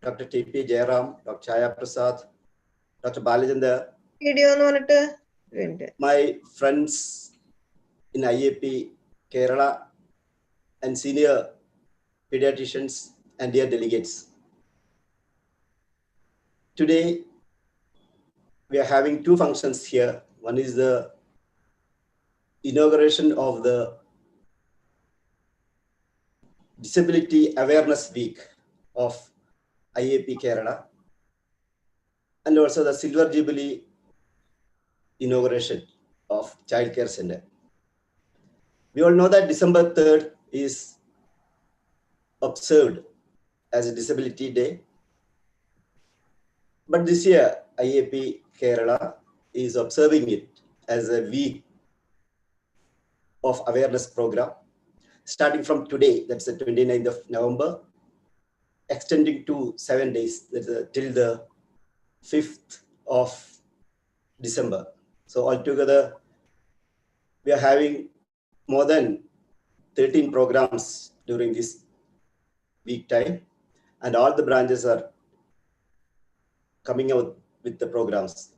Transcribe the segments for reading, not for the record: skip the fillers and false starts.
Dr. T.P. Jairam, Dr. Chaya Prasad, Dr. Balajendra, my friends in IAP, Kerala, and senior pediatricians and dear delegates. Today, we are having two functions here. One is the inauguration of the Disability Awareness Week of IAP Kerala, and also the Silver Jubilee inauguration of Child Care Center. We all know that December 3rd is observed as a Disability Day. But this year, IAP Kerala is observing it as a week of awareness program, starting from today, that's the 29th of November, extending to 7 days, till the 5th of December. So altogether, we are having more than 13 programs during this week time, and all the branches are coming out with the programs.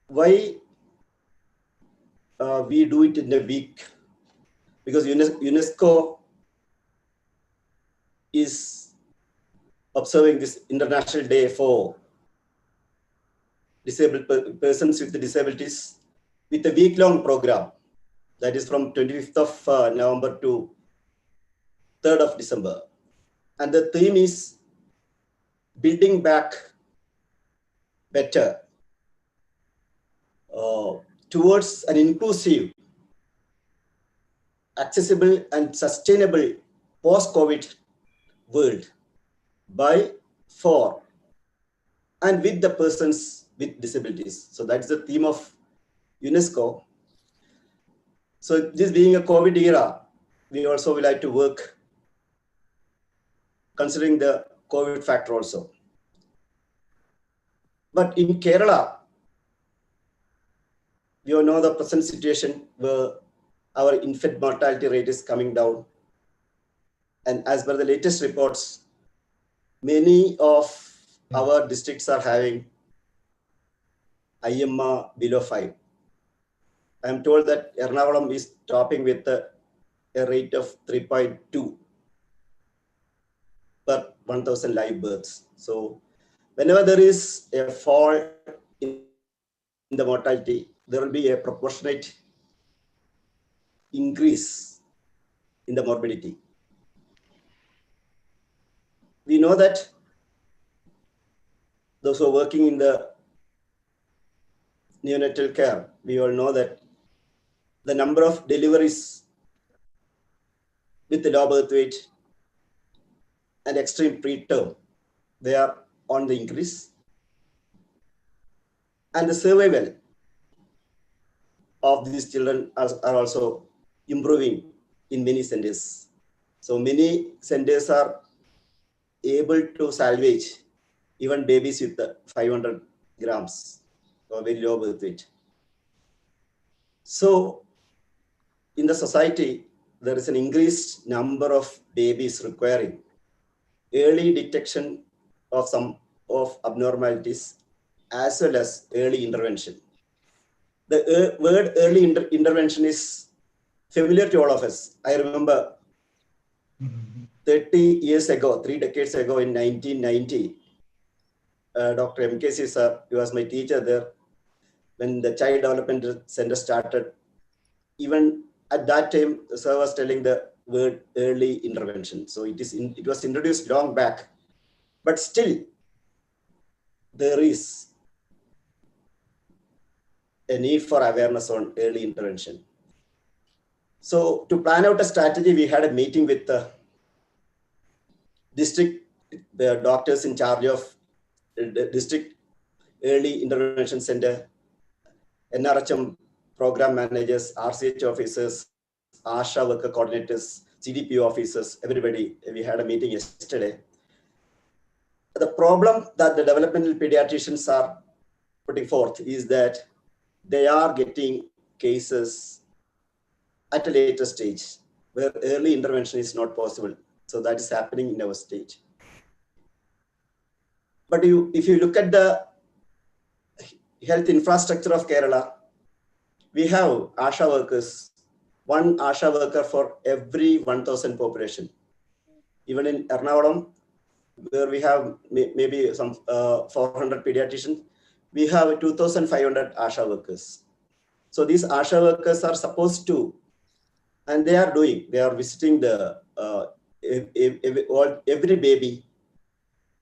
Why we do it in a week? Because UNESCO is observing this International Day for disabled persons with disabilities with a week-long program that is from 25th of November to 3rd of December. And the theme is building back better towards an inclusive, accessible and sustainable post-COVID world by, for, and with the persons with disabilities. So that's the theme of UNESCO. So this being a COVID era, we also would like to work considering the COVID factor also. But in Kerala, we all know the present situation where our infant mortality rate is coming down. And as per the latest reports, many of our districts are having IMA below 5. I am told that Ernakulam is topping with a rate of 3.2 per 1,000 live births. So whenever there is a fall in the mortality, there will be a proportionate increase in the morbidity. We know that those who are working in the neonatal care, we all know that the number of deliveries with the low birth weight and extreme preterm, they are on the increase. And the survival of these children are also improving in many centers. So many centers are able to salvage even babies with 500 grams or very low birth weight. So in the society, there is an increased number of babies requiring early detection of some of abnormalities as well as early intervention. The word early intervention is familiar to all of us. I remember 30 years ago, 3 decades ago in 1990, Dr. M.K.C. sir, he was my teacher there. When the Child Development Center started, even at that time, the sir was telling the word early intervention. So it was introduced long back, but still there is a need for awareness on early intervention. So to plan out a strategy, we had a meeting with the doctors in charge of the district early intervention center, NRHM program managers, RCH officers, ASHA worker coordinators, CDPO officers, everybody. We had a meeting yesterday. The problem that the developmental pediatricians are putting forth is that they are getting cases at a later stage where early intervention is not possible So that is happening in our state. But if you look at the health infrastructure of Kerala, we have ASHA workers, one ASHA worker for every 1,000 population. Even in Ernakulam, where we have maybe some 400 pediatricians, we have 2,500 ASHA workers. So these ASHA workers are supposed to, and they are visiting the every baby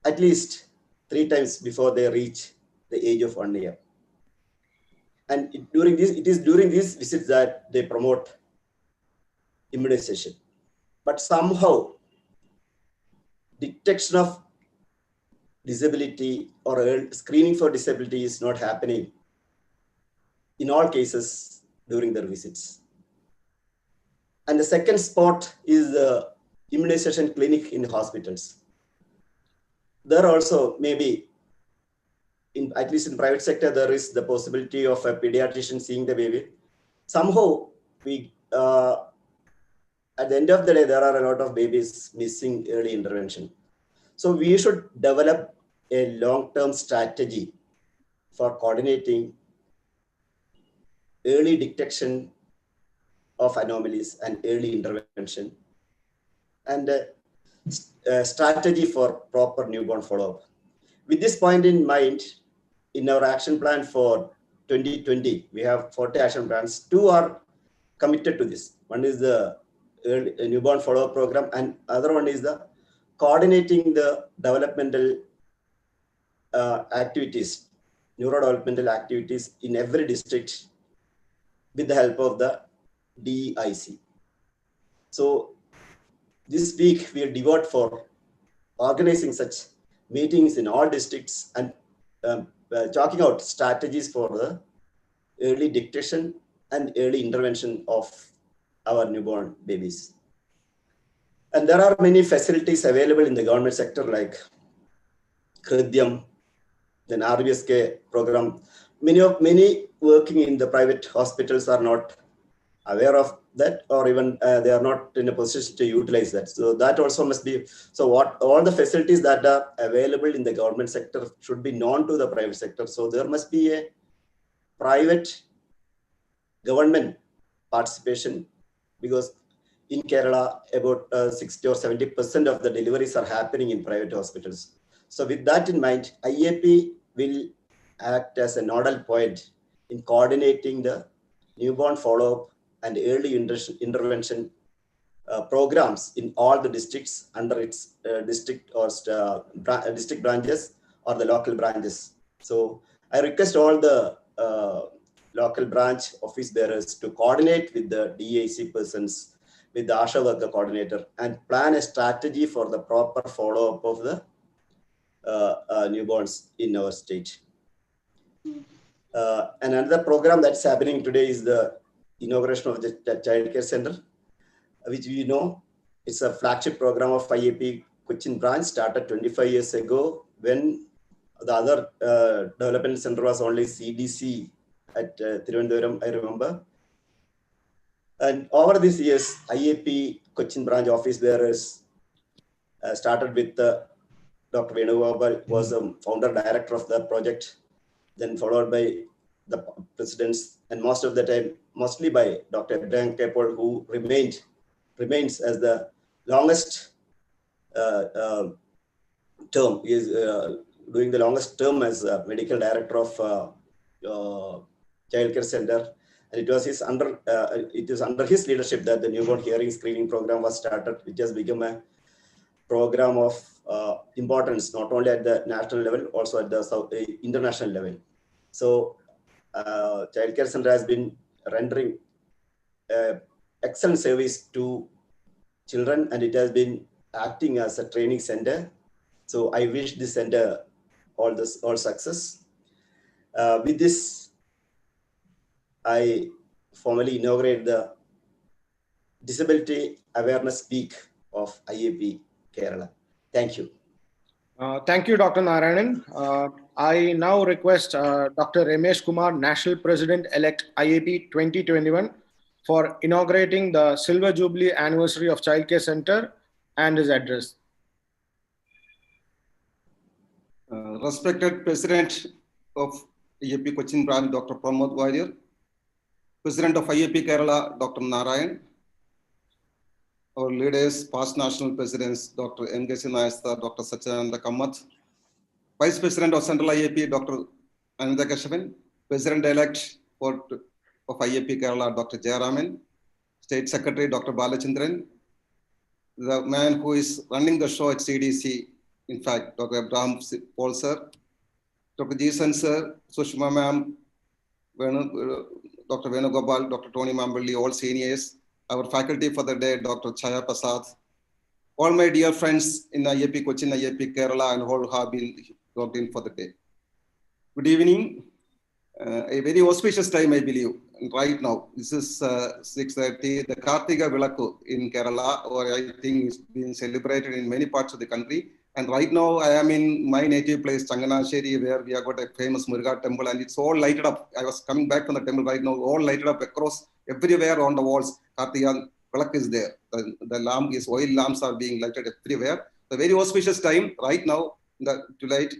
at least 3 times before they reach the age of 1 year. And it is during these visits that they promote immunization. But somehow, detection of disability or screening for disability is not happening in all cases during their visits. And the second spot is the immunization clinic in hospitals. There also maybe, at least in private sector, there is the possibility of a pediatrician seeing the baby. Somehow, at the end of the day, there are a lot of babies missing early intervention. So we should develop a long-term strategy for coordinating early detection of anomalies and early intervention, and a strategy for proper newborn follow-up. With this point in mind, in our action plan for 2020, we have 40 action plans. 2 are committed to this. One is the newborn follow-up program, and other one is the coordinating the developmental activities, neurodevelopmental activities in every district with the help of the DEIC. So this week we will devote for organizing such meetings in all districts and talking out strategies for the early detection and early intervention of our newborn babies. And there are many facilities available in the government sector like Kridyam, then RBSK program. Many working in the private hospitals are not aware of that, or even they are not in a position to utilize that. So that also must be, so what all the facilities that are available in the government sector should be known to the private sector. So there must be a private government participation, because in Kerala, about 60 or 70% of the deliveries are happening in private hospitals. So with that in mind, IAP will act as a nodal point in coordinating the newborn follow-up and early intervention programs in all the districts under its district or district branches or the local branches. So I request all the local branch office bearers to coordinate with the DAC persons, with the ASHA worker coordinator, and plan a strategy for the proper follow-up of the newborns in our state. And another program that's happening today is the inauguration of the Child Care Center, which we know it's a flagship program of IAP Cochin branch, started 25 years ago when the other development center was only CDC at Thiruvananthapuram, I remember. And over these years, IAP Cochin branch office bearers started with Dr. Venugopal was a founder director of the project, then followed by the presidents, and most of the time, mostly by Dr. Abraham Kapol, who remains as the longest term. He is doing the longest term as medical director of Child Care Center. And it was under his leadership that the newborn hearing screening program was started, which has become a program of importance, not only at the national level, also at the international level. So Child Care Center has been rendering excellent service to children, and it has been acting as a training center. So I wish this center all success. With this, I formally inaugurate the Disability Awareness Week of IAP Kerala. Thank you. Thank you, Dr. Narayanan. I now request Dr. Ramesh Kumar, National President-elect IAP 2021, for inaugurating the Silver Jubilee Anniversary of Child Care Center and his address. Respected President of IAP Cochin branch, Dr. Pramod Warrior, President of IAP Kerala, Dr. Narayan, our leaders, past national presidents, Dr. M. Nayasthar, Dr. Sachinanda Kamath, Vice President of Central IAP, Dr. Ananda Kashavan, President-elect of IAP Kerala, Dr. Jayaraman, State Secretary, Dr. Balachandran, the man who is running the show at CDC, in fact, Dr. Abraham Paul sir, Dr. Jason sir, Sushma ma'am, Dr. Venugopal, Dr. Tony Mamballi, all seniors, our faculty for the day, Dr. Chaya Prasad, all my dear friends in IAP Cochin, IAP Kerala, and all have been logged in for the day. Good evening. A very auspicious time, I believe. Right now, this is 6:30. The Kartika Vilakku in Kerala, or I think is being celebrated in many parts of the country. And right now, I am in my native place, Changanasheri, where we have got a famous Muruga temple, and it's all lighted up. I was coming back from the temple right now, all lighted up across everywhere on the walls. Kartika Vilakku is there. The oil lamps are being lighted everywhere. The very auspicious time right now, to light.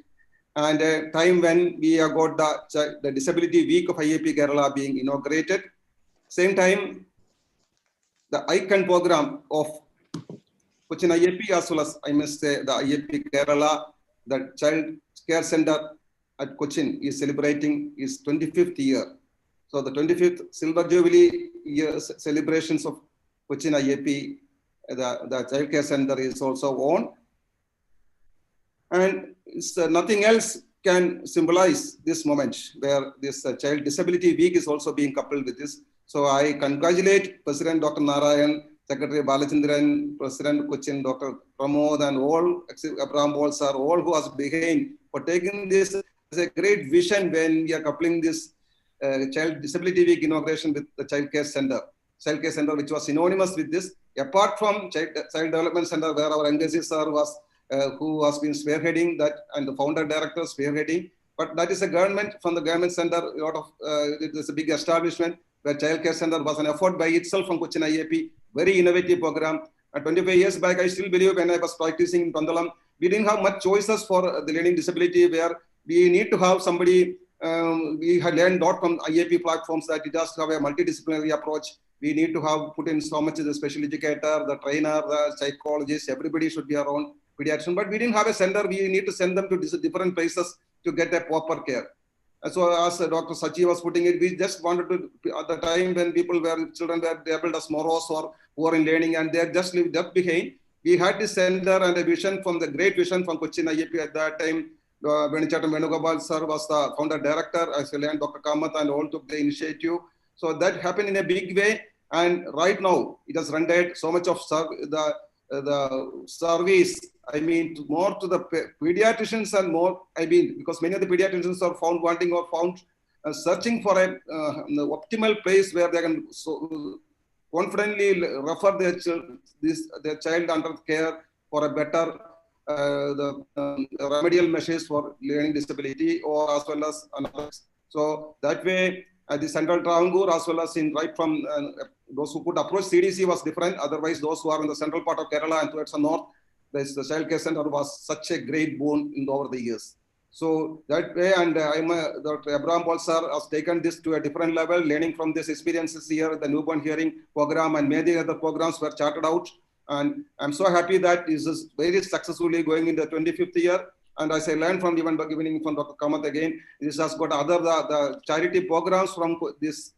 And a time when we have got the Disability Week of IAP Kerala being inaugurated. Same time, the ICON program of Cochin IAP, as well as I must say the IAP Kerala, the Child Care Center at Cochin is celebrating its 25th year. So the 25th Silver Jubilee year celebrations of Cochin IAP, the Child Care Center is also on. And nothing else can symbolize this moment where this Child Disability Week is also being coupled with this. So I congratulate President Dr. Narayan, Secretary Balachandran, President Cochin, Dr. Pramod, and all, Abraham Paul sir, all who are behind for taking this as a great vision when we are coupling this Child Disability Week inauguration with the Child Care Center. Child Care Center, which was synonymous with this, apart from Child Development Center, where our Angasi sir was who has been spearheading that, and the founder director spearheading. But that is a government, from the government center, a lot of, it is a big establishment where Child Care Center was an effort by itself from Cochin IAP, very innovative program. 25 years back, I still believe when I was practicing in Pandalam, we didn't have much choices for the learning disability where we need to have somebody, we had learned a lot from IAP platforms that it has to have a multidisciplinary approach. We need to have put in so much as the special educator, the trainer, the psychologist, everybody should be around. Pediatrician, but we didn't have a center. We need to send them to different places to get a proper care. And so as Dr. Sachi was putting it, we just wanted to, at the time when children were disabled as moros or who are in learning and they just left behind, we had this center and a vision from the great vision from Cochin IAP at that time. Venichatam Venugopal sir was the founder director, as well as Dr. Kamath and all took the initiative. So that happened in a big way. And right now, it has rendered so much of the service, I mean, more to the pediatricians and more, I mean, because many of the pediatricians are found wanting or found searching for an optimal place where they can confidently refer their child under care for a better remedial measures for learning disability or as well as another. So that way, the Central Travancore as well as in right from those who could approach CDC was different. Otherwise, those who are in the central part of Kerala and towards the north, the Child Care Center was such a great boon over the years. So that way, and Dr. Abraham Paul sir has taken this to a different level, learning from these experiences here, the newborn hearing program and many other programs were charted out. And I'm so happy that this is very successfully going in the 25th year. And as I learned from even from Dr. Kamath again, this has got other the charity programs from this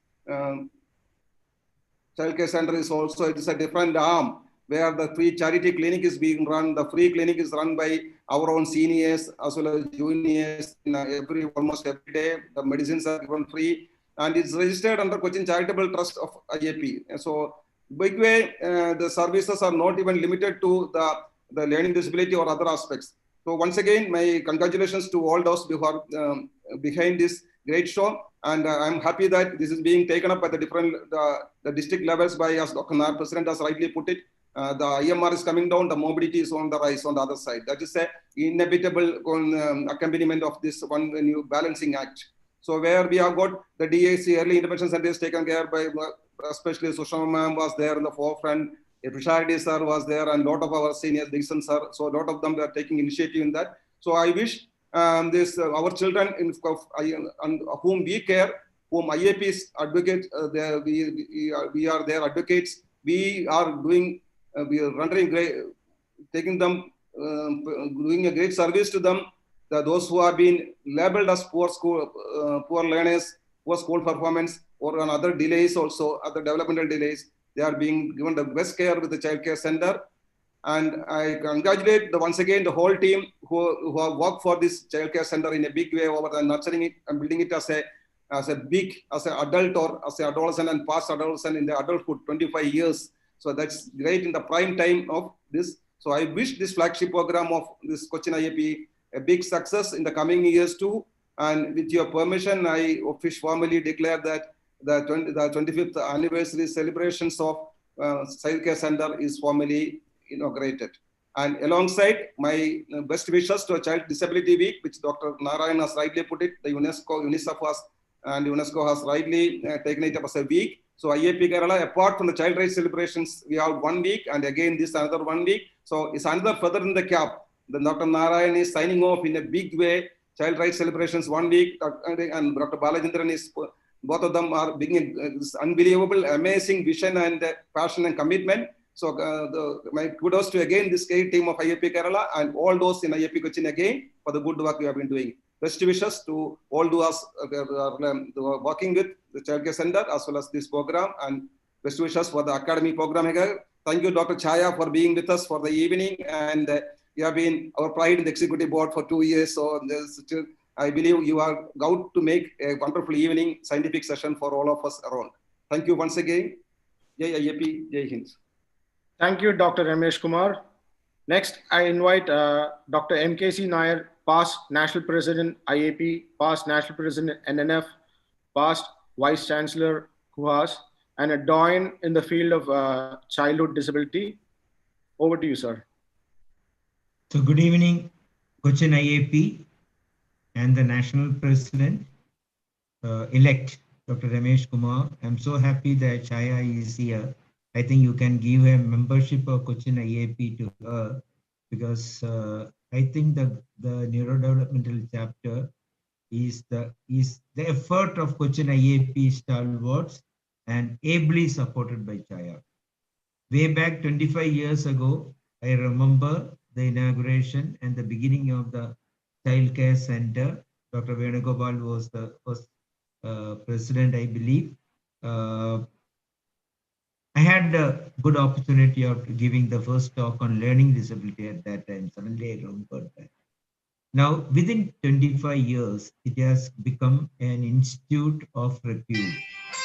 Child Care Center is also, it is a different arm where the free charity clinic is being run. The free clinic is run by our own seniors as well as juniors almost every day. The medicines are given free and it's registered under Cochin Charitable Trust of IAP. And so big way, the services are not even limited to the learning disability or other aspects. So once again, my congratulations to all those who are behind this great show. And I'm happy that this is being taken up at the different the district levels by, as Dr. Nar President has rightly put it, the IMR is coming down, the mobility is on the rise on the other side. That is an inevitable accompaniment of this one new balancing act. So where we have got the DAC, early intervention centers taken care by, especially Sushma ma'am was there in the forefront, Prashadi sir was there, and a lot of our seniors, Dixon sir. So a lot of them were taking initiative in that. So I wish this our children on whom we care, whom IAPs advocate, we are their advocates. We are doing, we are rendering great, taking them, doing a great service to them. Those who have been labeled as poor school, poor learners, poor school performance, or on other delays also, other developmental delays, they are being given the best care with the child care center. And I congratulate once again the whole team who have worked for this child care center in a big way over the nurturing it and building it as an adult or as an adolescent and past adolescent in the adulthood, 25 years. So that's great in the prime time of this. So I wish this flagship program of this Cochin IAP a big success in the coming years too. And with your permission, I formally declare that the 25th anniversary celebrations of Child Care Center is formally inaugurated. And alongside my best wishes to a Child Disability Week, which Dr. Narayan has rightly put it, the UNICEF has rightly taken it up as a week. So IAP Kerala, apart from the child rights celebrations, we have 1 week, and again this another 1 week. So it's another feather in the cap. Then Dr. Narayan is signing off in a big way. Child rights celebrations 1 week, and Dr. Balachandran is, both of them are bringing this unbelievable, amazing vision and passion and commitment. So my kudos to again this great team of IAP Kerala and all those in IAP Cochin again for the good work we have been doing. Best wishes to all those working with the Child Care Center as well as this program, and best wishes for the academy program here. Thank you, Dr. Chaya, for being with us for the evening, and you have been our pride in the executive board for 2 years. So I believe you are out to make a wonderful evening scientific session for all of us around. Thank you once again. Jai IAP, Jai Hind. Thank you, Dr. Ramesh Kumar. Next, I invite Dr. MKC Nair, past National President IAP, past National President NNF, past Vice Chancellor KUHAS, and a doyen in the field of childhood disability. Over to you, sir. So good evening, Cochin IAP and the National President elect, Dr. Ramesh Kumar. I'm so happy that Chaya is here. I think you can give a membership of Cochin IAP to her, because I think the neurodevelopmental chapter is the effort of Cochin IAP stalwarts and ably supported by Chaya. Way back 25 years ago, I remember the inauguration and the beginning of the Child Care Center. Dr. Venugopal was the first president, I believe. I had a good opportunity of giving the first talk on learning disability at that time. Suddenly I remembered that. Now, within 25 years, it has become an institute of repute,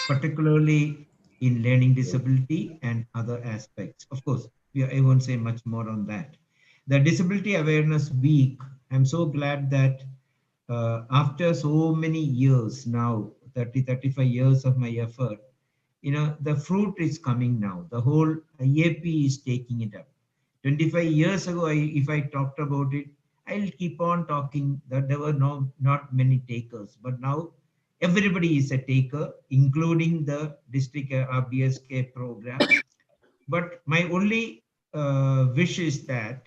particularly in learning disability and other aspects. Of course, I won't say much more on that. The Disability Awareness Week, I'm so glad that after so many years now, 35 years of my effort, the fruit is coming now. The whole IAP is taking it up. 25 years ago, if I talked about it, I'll keep on talking that there were not many takers, but now everybody is a taker, including the district RBSK program. But my only wish is that,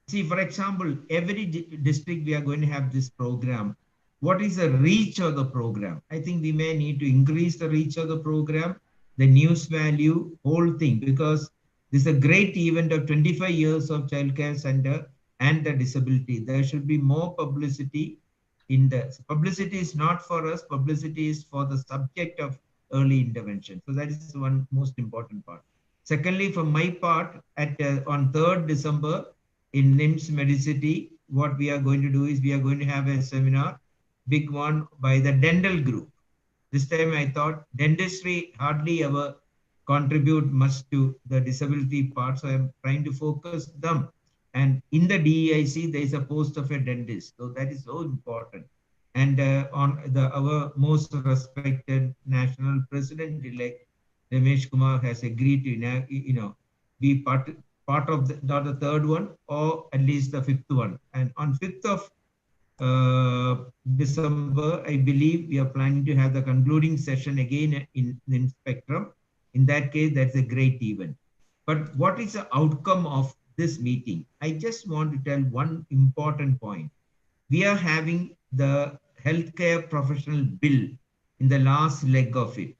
see, for example, every district we are going to have this program. What is the reach of the program? I think we may need to increase the reach of the program, the news value, whole thing, because this is a great event of 25 years of Child Care Center and the disability. There should be more publicity in the, publicity is not for us, publicity is for the subject of early intervention. So that is one most important part. Secondly, for my part, on 3rd December in NIMS Medicity, what we are going to do is we are going to have a seminar, big one by the dental group. This time I thought dentistry hardly ever contribute much to the disability part, so I'm trying to focus them. And in the DEIC, there is a post of a dentist, so that is so important. And our most respected national president-elect Ramesh Kumar has agreed to, be part of not the 3rd one, or at least the 5th one. And on 5th of December, I believe we are planning to have the concluding session again in Spectrum In that case, that's a great event. But what is the outcome of this meeting? I just want to tell one important point. We are having the healthcare professional bill in the last leg of it.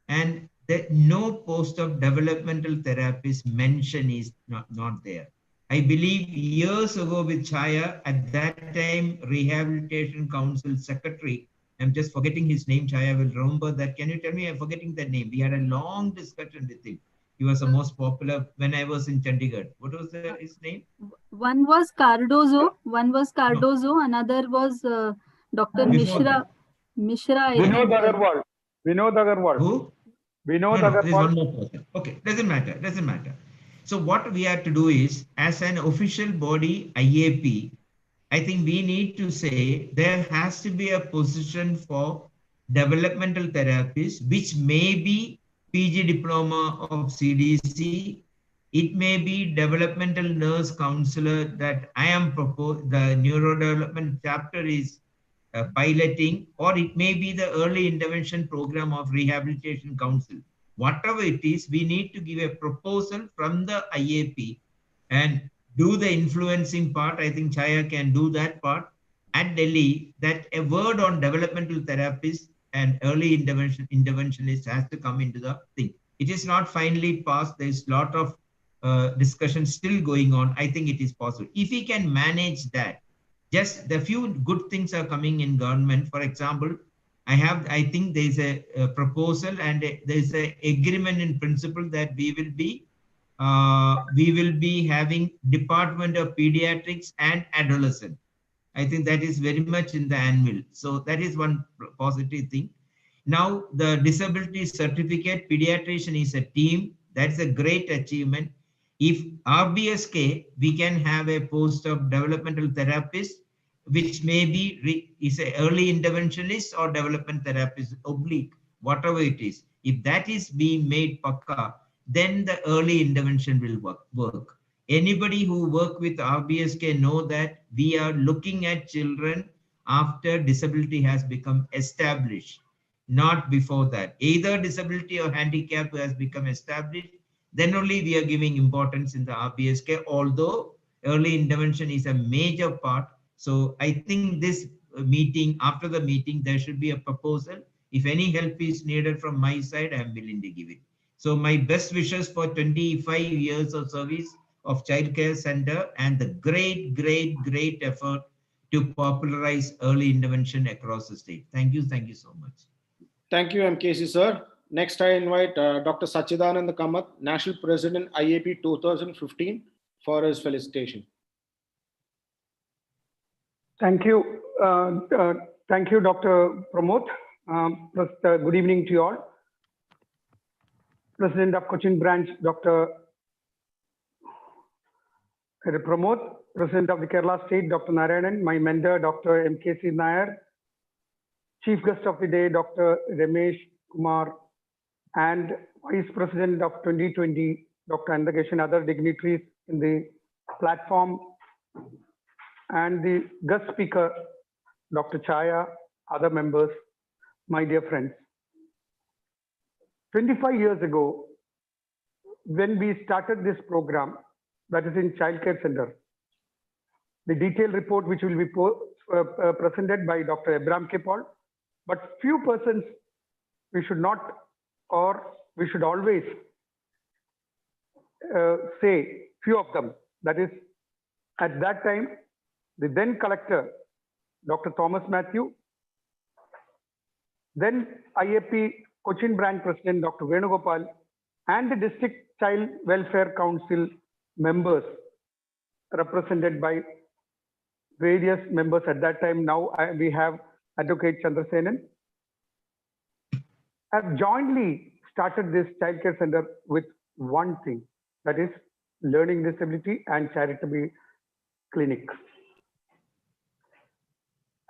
And no post of developmental therapist mention is not there. I believe years ago with Chaya, at that time, Rehabilitation Council Secretary, I'm just forgetting his name, Chaya will remember that. Can you tell me? I'm forgetting the name. We had a long discussion with him. He was the most popular when I was in Chandigarh. What was his name? One was Cardozo, No. another was Dr. Before that. Mishra, I Vinod think. Agarwal. Vinod Agarwal. Who? Vinod No, there's one Agarwal. more person. Okay, doesn't matter. So what we have to do is, as an official body, IAP, I think we need to say there has to be a position for developmental therapists, which may be PG diploma of CDC. It may be developmental nurse counselor that I am proposed. The neurodevelopment chapter is piloting, or it may be the early intervention program of Rehabilitation Council. Whatever it is, we need to give a proposal from the IAP and do the influencing part. I think Chaya can do that part at Delhi, that a word on developmental therapists and early interventionists has to come into the thing. It is not finally passed. There's a lot of discussion still going on. I think it is possible. If we can manage that, just the few good things are coming in government. For example, I think there's a proposal and there's an agreement in principle that we will be having Department of Pediatrics and Adolescent. I think that is very much in the annual. So that is one positive thing. Now the disability certificate, pediatrician is a team. That's a great achievement. If RBSK, we can have a post of developmental therapist, which may be is a early interventionist or development therapist, oblique, whatever it is. If that is being made pakka, then the early intervention will work. Anybody who work with RBSK know that we are looking at children after disability has become established, not before that. Either disability or handicap has become established, then only we are giving importance in the RBSK, although early intervention is a major part. So I think this meeting, after the meeting, there should be a proposal. If any help is needed from my side, I am willing to give it. So my best wishes for 25 years of service of Child Care Center and the great effort to popularize early intervention across the state. Thank you so much. Thank you, MKC sir. Next, I invite Dr. Sachidanand Kamath, National President, IAP 2015, for his felicitation. Thank you. Thank you, Dr. Pramod. Good evening to you all. President of Cochin Branch, Dr. Pramod, President of the Kerala State, Dr. Narayanan, my mentor, Dr. MKC Nair, Chief Guest of the Day, Dr. Ramesh Kumar, and Vice President of 2020, Dr. Andageshan, other dignitaries in the platform, and the guest speaker, Dr. Chaya, other members, my dear friends. 25 years ago, when we started this program, that is in Child Care Center, the detailed report which will be presented by Dr. Abraham K. Paul, but few persons we should not, or we should always say few of them. That is, at that time, the then collector, Dr. Thomas Matthew, then IAP Cochin Branch President, Dr. Venugopal, and the District Child Welfare Council members, represented by various members at that time. Now we have Advocate Chandrasenan, have jointly started this Child Care Center with one thing, that is learning disability and charitable clinics.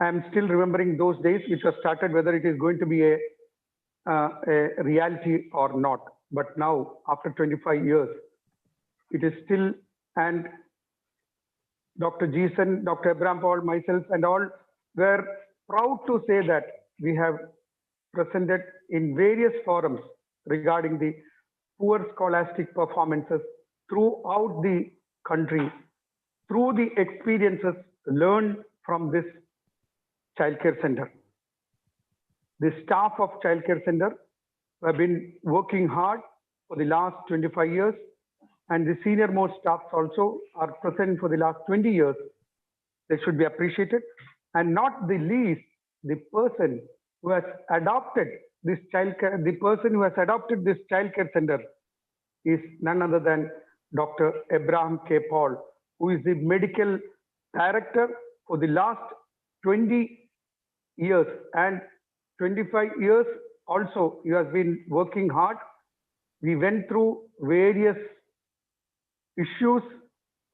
I am still remembering those days which were started, whether it is going to be a reality or not. But now, after 25 years, it is still, and Dr. Jason, Dr. Abraham Paul, myself, and all were proud to say that we have presented in various forums regarding the poor scholastic performances throughout the country through the experiences learned from this childcare center. The staff of childcare center have been working hard for the last 25 years, and the senior most staffs also are present for the last 20 years. They should be appreciated, and not the least, the person who has adopted this childcare, the person who has adopted this childcare center is none other than Dr. Abraham K. Paul, who is the medical director for the last 20 years, and 25 years also he has been working hard. We went through various issues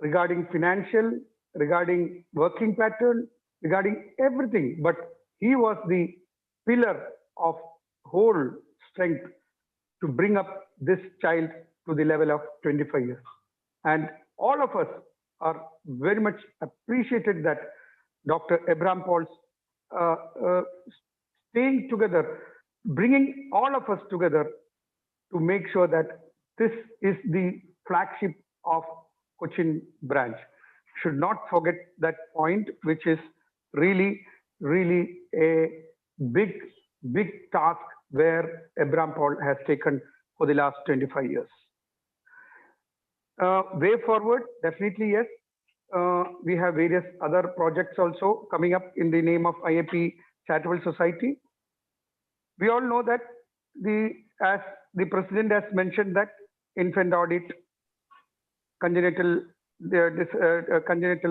regarding financial, regarding working pattern, regarding everything, but he was the pillar of whole strength to bring up this child to the level of 25 years. And all of us are very much appreciated that Dr. Abraham Paul's staying together, bringing all of us together to make sure that this is the flagship of Cochin branch. Should not forget that point, which is really, really a big task where Abraham Paul has taken for the last 25 years. Way forward, definitely yes. We have various other projects also coming up in the name of IAP Charitable Society. We all know that as the president has mentioned that infant audit, congenital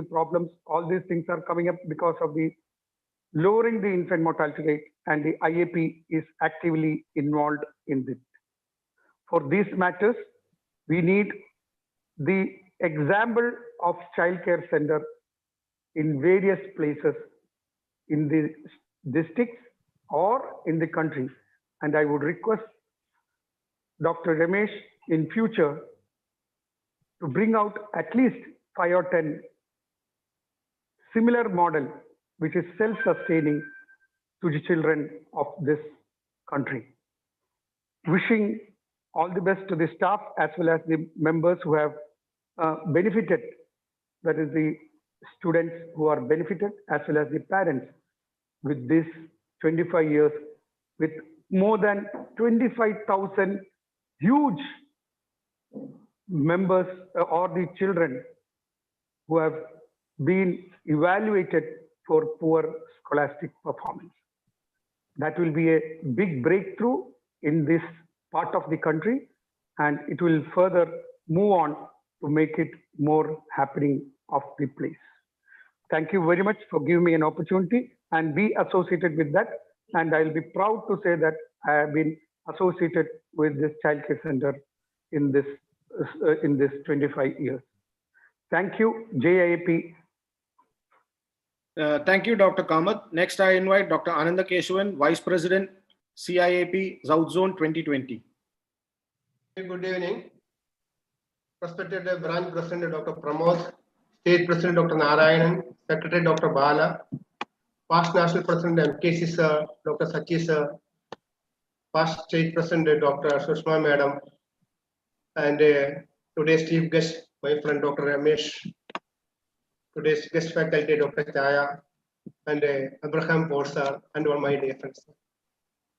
problems, all these things are coming up because of the lowering the infant mortality rate, and the IAP is actively involved in this. For these matters, we need the example of childcare center in various places in the districts or in the country. And I would request Dr. Ramesh in future to bring out at least 5 or 10 similar model which is self-sustaining to the children of this country. Wishing all the best to the staff as well as the members who have benefited, that is the students who are benefited as well as the parents with this 25 years with more than 25,000 huge members or the children who have been evaluated for poor scholastic performance. That will be a big breakthrough in this part of the country, and it will further move on to make it more happening of the place. Thank you very much for giving me an opportunity and be associated with that. And I'll be proud to say that I have been associated with this childcare center in this 25 years. Thank you, JIAP. Thank you, Dr. Kamath. Next, I invite Dr. Ananda Keshavan, Vice President, CIAP South Zone 2020. Good evening. Respected Branch President Dr. Pramod, State President Dr. Narayanan, Secretary Dr. Bala, Past National President MKC Sir, Dr. Sachi Sir, Past State President Dr. Sushma Madam, and today's chief guest, my friend Dr. Ramesh, today's guest faculty Dr. Chaya, and Abraham Paul Sir, and all my dear friends.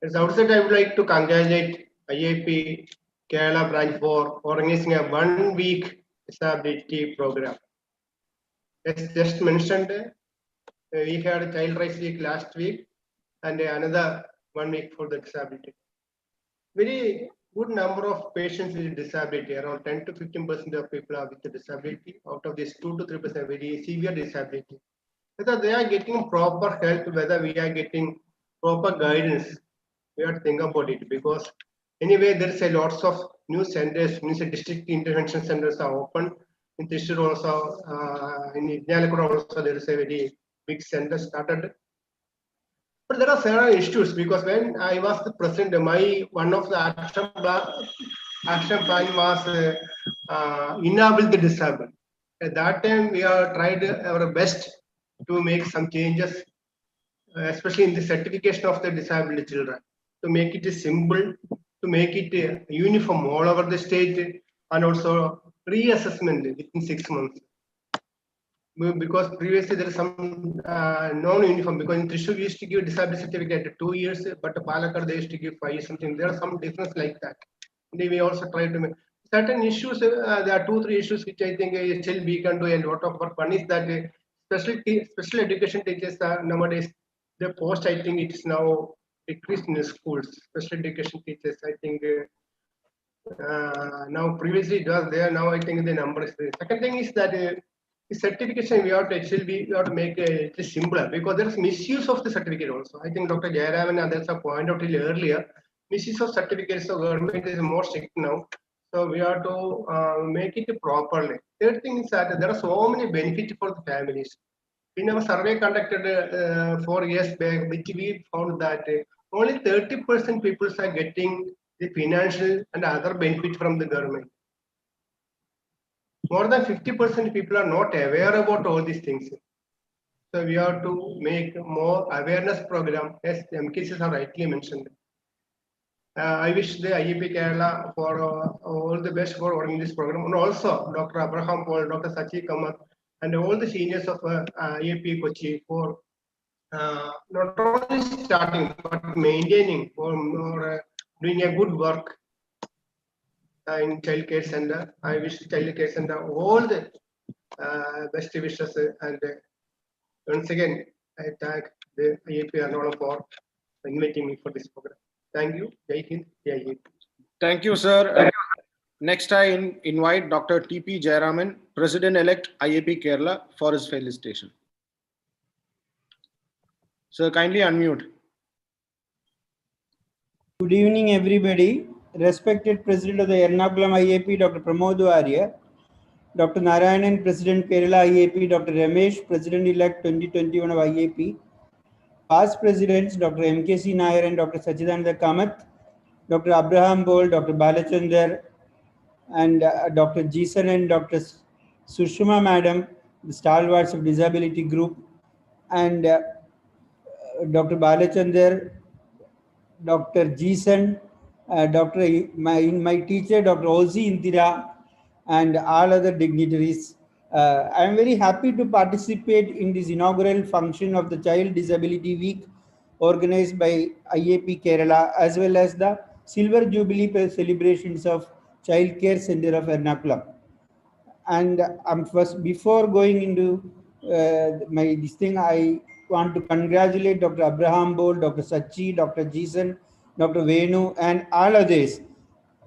As outset, I would like to congratulate IAP Kerala branch for organizing a 1-week disability program. As just mentioned, we had a child rights week last week and another 1 week for the disability. Very good number of patients with disability, around 10 to 15% of people are with the disability. Out of this, 2 to 3% very severe disability. Whether they are getting proper help, whether we are getting proper guidance, we have to think about it, because anyway, there is a lots of new centers, means district intervention centers are open. In Thrissur also, in Ignalikuda also, there is a very big center started. But there are several issues, because when I was the president, one of the action plan was enable the disabled. At that time, we have tried our best to make some changes, especially in the certification of the disabled children, to make it simple to make it uniform all over the state, and also reassessment within 6 months. Because previously there is some non-uniform, because in Thrissur we used to give disability certificate 2 years, but Palakkad they used to give 5 years something. There are some difference like that. We also try to make certain issues. There are 2-3 issues which I think still we can do a lot of work. One is that special education teachers nowadays, the post I think it is now decreased in the schools. Special education teachers, I think now previously it was there. Now I think the number is there. Second thing is that the certification we have to actually we have to make it simpler, because there is misuse of the certificate also. I think Dr. Jayaraman and others have pointed out earlier. Misuse of certificates of government is more strict now. So we have to make it properly. Third thing is that there are so many benefits for the families. In our survey conducted 4 years back, which we found that only 30% people are getting the financial and other benefit from the government. More than 50% people are not aware about all these things. So we have to make more awareness program, as MKCs have rightly mentioned. I wish the IEP Kerala for all the best for running this program, and also Dr. Abraham Paul, Dr. Sachi Kamath, and all the seniors of IEP Kochi for not only starting but maintaining or doing a good work in child care center. I wish child care center all the best wishes, and once again I thank the IEP Ernakulam for inviting me for this program. Thank you. Jai Hind, Jai Hind. Thank you, sir. Next, I invite Dr. T.P. Jayaraman, President-elect IAP Kerala, for his felicitation. Sir, kindly unmute. Good evening, everybody. Respected President of the Ernakulam IAP, Dr. Pramod Warrior, Dr. Narayanan, President Kerala IAP, Dr. Ramesh, President-elect 2021 of IAP, past Presidents, Dr. MKC Nair and Dr. Sachidananda Kamath, Dr. Abraham Bol, Dr. Balachandar, and Dr. Jason and Dr. Sushma Madam, the stalwarts of disability group, and Dr. Balachandar, Dr. Jason, my teacher, Dr. Ozi Indira, and all other dignitaries. I am very happy to participate in this inaugural function of the Child Disability Week organized by IAP Kerala, as well as the Silver Jubilee celebrations of Child Care Center of Ernakulam. And first, before going into this thing, I want to congratulate Dr. Abraham Bol, Dr. Sachi, Dr. Jason, Dr. Venu, and all others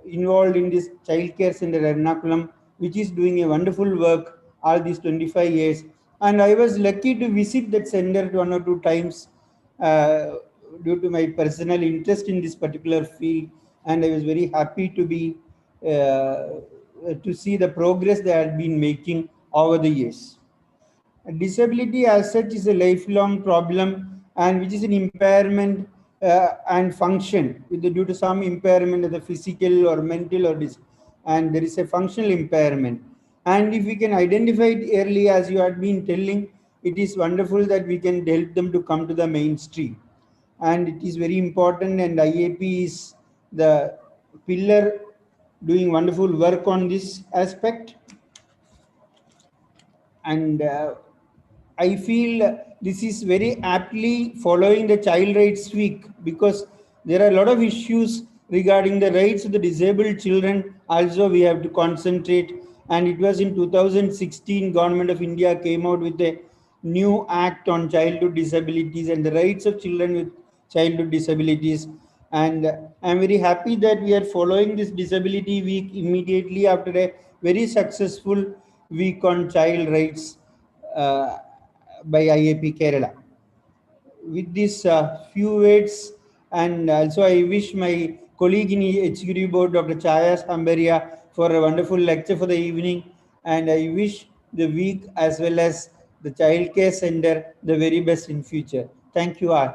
involved in this Child Care Center Ernakulam, which is doing a wonderful work all these 25 years. And I was lucky to visit that center 1 or 2 times due to my personal interest in this particular field, and I was very happy to be to see the progress they had been making over the years. Disability as such is a lifelong problem, and which is an impairment and function due to some impairment of the physical or mental and there is a functional impairment. And if we can identify it early, as you had been telling, it is wonderful that we can help them to come to the mainstream. And it is very important, and IAP is the pillar doing wonderful work on this aspect. And I feel this is very aptly following the Child Rights Week, because there are a lot of issues regarding the rights of the disabled children. Also, we have to concentrate. And it was in 2016, Government of India came out with a new act on childhood disabilities and the rights of children with childhood disabilities. And I'm very happy that we are following this Disability Week immediately after a very successful week on child rights by IAP Kerala. With these few words, and also I wish my colleague in the Executive Board, Dr. Chaya Sambaria, for a wonderful lecture for the evening, and I wish the week as well as the Child Care Center the very best in future. Thank you all.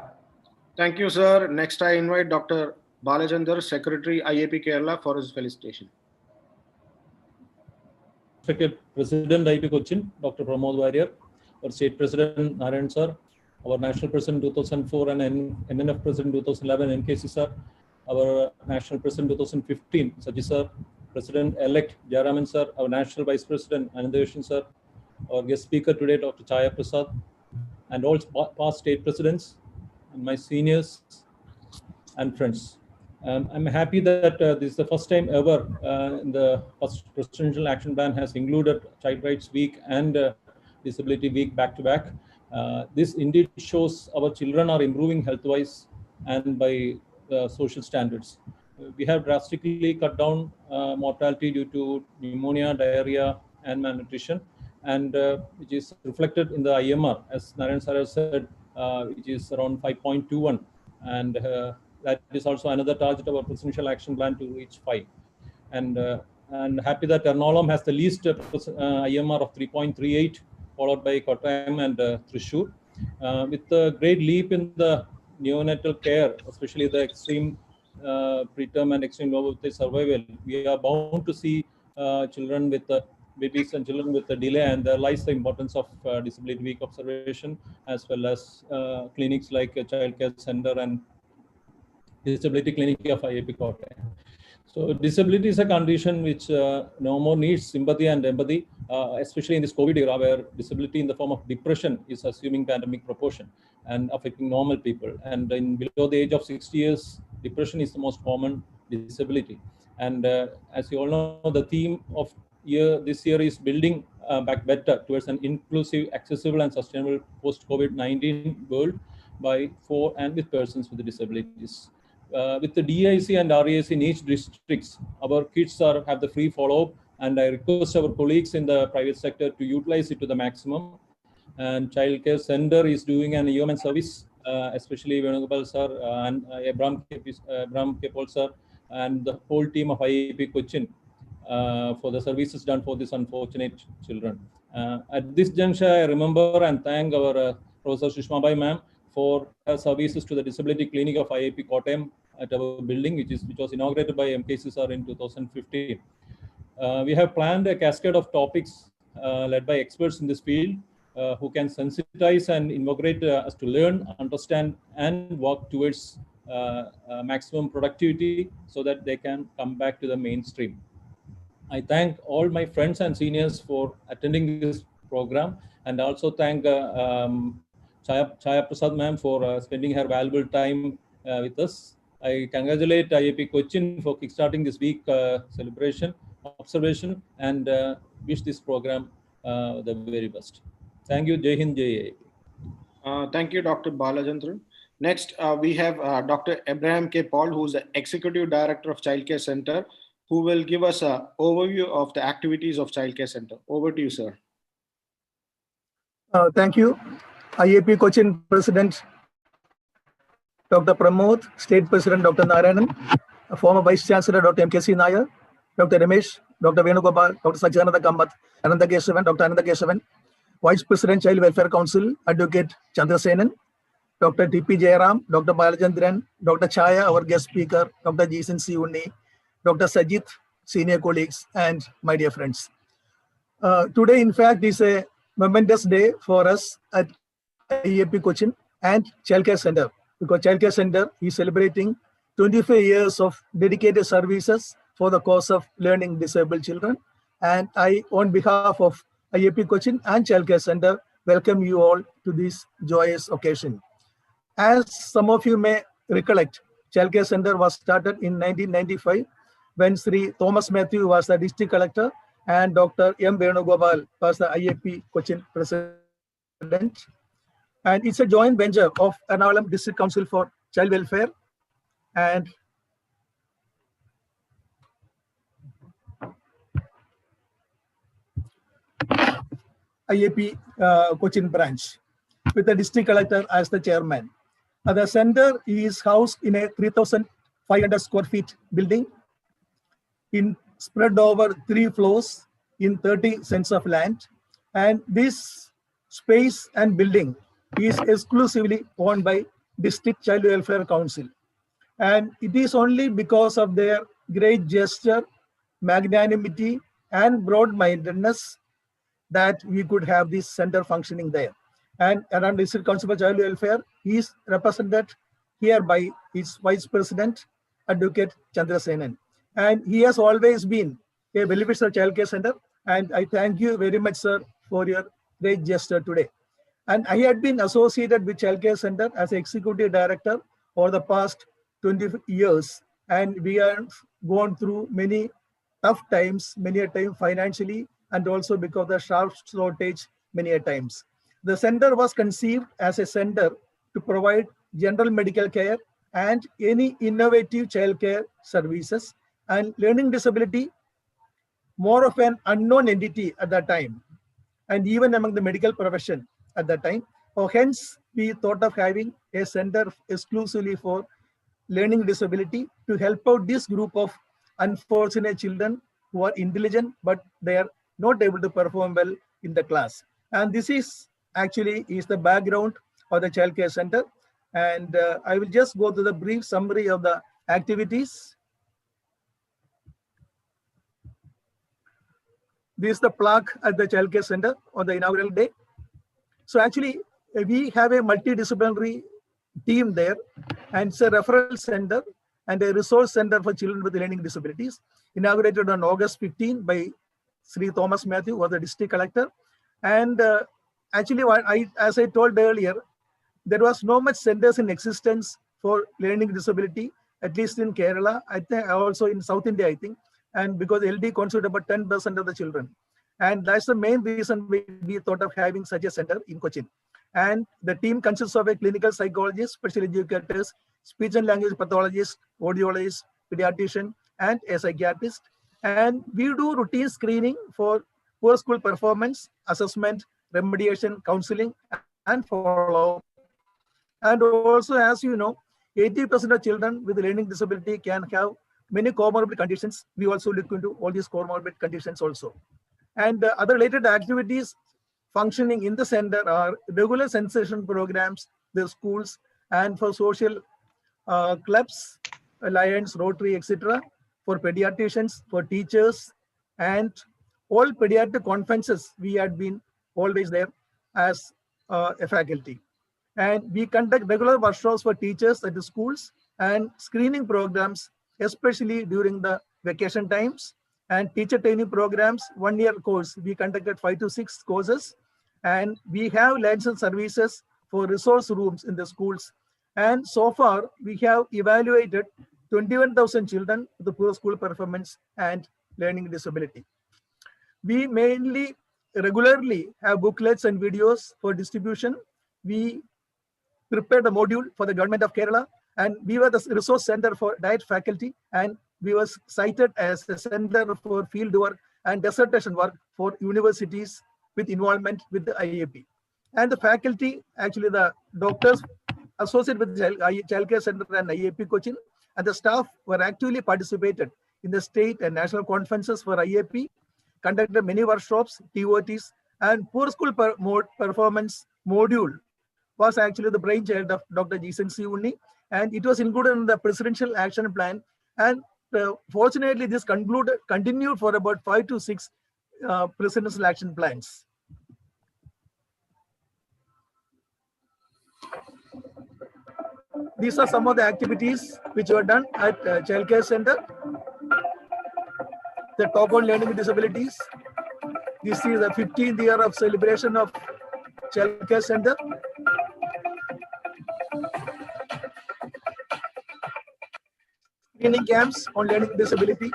Thank you, sir. Next, I invite Dr. Balachandar, Secretary IAP Kerala, for his felicitation. Respected President IAP Cochin, Dr. Pramod Warrior, our State President Narayan sir, our National President 2004 and NNF President 2011 MKC sir, our National President 2015, Saji Sir, President-elect Jayaraman Sir, our National Vice President Inauguration Sir, our guest speaker today, Dr. Chaya Prasad, and all past state presidents, and my seniors and friends. I'm happy that this is the first time ever in the first Presidential Action Plan has included Child Rights Week and Disability Week back to back. This indeed shows our children are improving health-wise and by social standards. We have drastically cut down mortality due to pneumonia, diarrhea, and malnutrition, and which is reflected in the IMR, as Narayan Sir said, which is around 5.21, and that is also another target of our Presidential Action Plan to reach 5. And happy that Ernakulam has the least IMR of 3.38, followed by Kottayam and Thrissur. With a great leap in the neonatal care, especially the extreme preterm and extreme low birth survival, we are bound to see children with babies and children with a delay, and there lies the importance of Disability Week observation, as well as clinics like a Child Care Center and Disability Clinic of IAP Kottayam. So disability is a condition which no more needs sympathy and empathy, especially in this COVID era, where disability in the form of depression is assuming pandemic proportion and affecting normal people. And in below the age of 60 years, depression is the most common disability. And as you all know, the theme of this year is building back better towards an inclusive, accessible, and sustainable post-COVID-19 world by, for, and with persons with disabilities. With the DIC and RAC in each districts, our kids have the free follow-up, and I request our colleagues in the private sector to utilize it to the maximum. And Child Care Center is doing an human service, especially Venugopal Sir and Abraham Kepol Sir and the whole team of IAP Cochin for the services done for these unfortunate children. At this juncture, I remember and thank our Professor Sushma Bai ma'am for her services to the Disability Clinic of IAP Kottayam at our building, which was inaugurated by MKC Sir in 2015. We have planned a cascade of topics led by experts in this field who can sensitize and invigorate us to learn, understand, and work towards maximum productivity so that they can come back to the mainstream. I thank all my friends and seniors for attending this program, and also thank Chaya Prasad ma'am for spending her valuable time with us. I congratulate IAP Cochin for kickstarting this week celebration, observation, and wish this program the very best. Thank you. Jai Hind, Jai IAP. Thank you, Dr. Balachandran. Next, we have Dr. Abraham K. Paul, who is the Executive Director of Child Care Center, who will give us an overview of the activities of Child Care Center. Over to you, sir. Thank you. IAP Cochin President Dr. Pramod, State President Dr. Narayanan, former Vice Chancellor Dr. MKC Nair, Dr. Ramesh, Dr. Venugopal, Dr. Sajananda Kamath, Ananda Kesavan, Dr. Ananda Kesavan, Vice President Child Welfare Council, Advocate Chandrasenan, Dr. T.P. Jayaram, Dr. Balachandran, Dr. Chaya, our guest speaker, Dr. Jason C. Unni, Dr. Sajit, senior colleagues, and my dear friends. Today, in fact, is a momentous day for us at IAP Cochin and Child Care Center, because Child Care Center is celebrating 25 years of dedicated services for the cause of learning disabled children. And I, on behalf of IAP Cochin and Child Care Center, welcome you all to this joyous occasion. As some of you may recollect, Child Care Center was started in 1995 when Sri Thomas Matthew was the district collector and Dr. M. Venugopal was the IAP Cochin president. And it's a joint venture of Ernakulam District Council for Child Welfare and IAP Cochin branch, with the district collector as the chairman. The center is housed in a 3,500 square feet building spread over 3 floors in 30 cents of land. And this space and building is exclusively owned by District Child Welfare Council. And it is only because of their great gesture, magnanimity, and broad-mindedness that we could have this center functioning there. And around District Council for Child Welfare is represented here by its Vice President Advocate Chandrasenan. And he has always been a well-wisher of Childcare Center. And I thank you very much, sir, for your great gesture today. And I had been associated with Childcare Center as executive director for the past 20 years. And we have gone through many tough times, many a time financially, and also because of the staff shortage many a times. The center was conceived as a center to provide general medical care and any innovative childcare services, and learning disability more of an unknown entity at that time, and even among the medical profession at that time. Hence, we thought of having a center exclusively for learning disability to help out this group of unfortunate children who are intelligent, but they are not able to perform well in the class. And this is actually is the background of the Child Care Center. And I will just go to the brief summary of the activities. This is the plaque at the Child Care Center on the inaugural day. So actually, we have a multidisciplinary team there, and it's a referral center and a resource center for children with learning disabilities, inaugurated on August 15 by Sri Thomas Matthew, who was the district collector. And actually, as I told earlier, there was no much centers in existence for learning disability, at least in Kerala, I think also in South India, I think, and because LD constitutes about 10% of the children. And that's the main reason we thought of having such a center in Cochin. And the team consists of a clinical psychologist, special educators, speech and language pathologist, audiologist, pediatrician, and a psychiatrist. And we do routine screening for poor school performance, assessment, remediation, counseling, and follow-up. And also, as you know, 80% of children with learning disability can have many comorbid conditions. We also look into all these comorbid conditions also. And other related activities functioning in the center are regular sensation programs, the schools, and for social clubs, alliance, Rotary, etc., for pediatricians, for teachers, and all pediatric conferences. We had been always there as a faculty. And we conduct regular workshops for teachers at the schools and screening programs, especially during the vacation times, and teacher training programs, 1-year course. We conducted 5 to 6 courses, and we have licensed services for resource rooms in the schools. And so far, we have evaluated 21,000 children with the poor school performance and learning disability. We mainly regularly have booklets and videos for distribution. We prepared a module for the government of Kerala, and we were the resource center for diet faculty, and we were cited as a center for field work and dissertation work for universities with involvement with the IAP. And the faculty, actually the doctors associated with the Child Care Center and IAP Cochin, and the staff were actively participated in the state and national conferences for IAP, conducted many workshops, TOTs, and poor school performance module was actually the brainchild of Dr. Jason C. Unni, and it was included in the presidential action plan. And fortunately, this continued for about 5 to 6 presidential action plans. These are some of the activities which were done at Child Care Center. The talk on learning disabilities. This is the 15th year of celebration of Child Care Center. Screening camps on learning disability.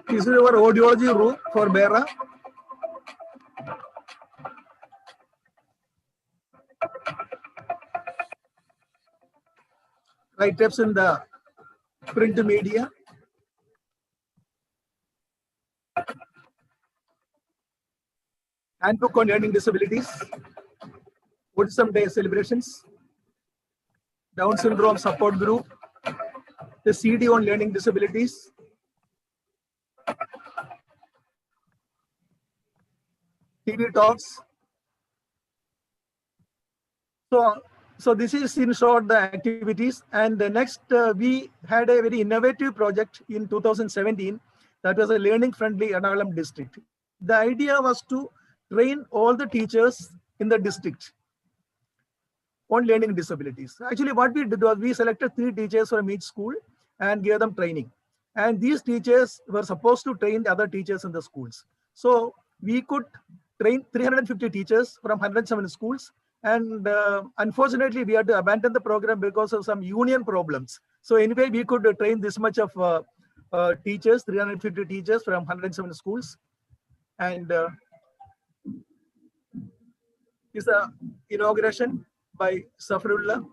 This is our audiology room for Bera. Write-ups in the print media. Handbook on learning disabilities. Autism Day celebrations. Down syndrome support group. The CD on learning disabilities. TV talks. So this is in short the activities. And the next we had a very innovative project in 2017 that was a learning friendly Ernakulam district. The idea was to train all the teachers in the district on learning disabilities. Actually, what we did was we selected 3 teachers from each school and gave them training. And these teachers were supposed to train the other teachers in the schools. So we could train 350 teachers from 107 schools. And unfortunately, we had to abandon the program because of some union problems. So anyway, we could train this much of teachers, 350 teachers from 107 schools. And is the inauguration by Safrullah,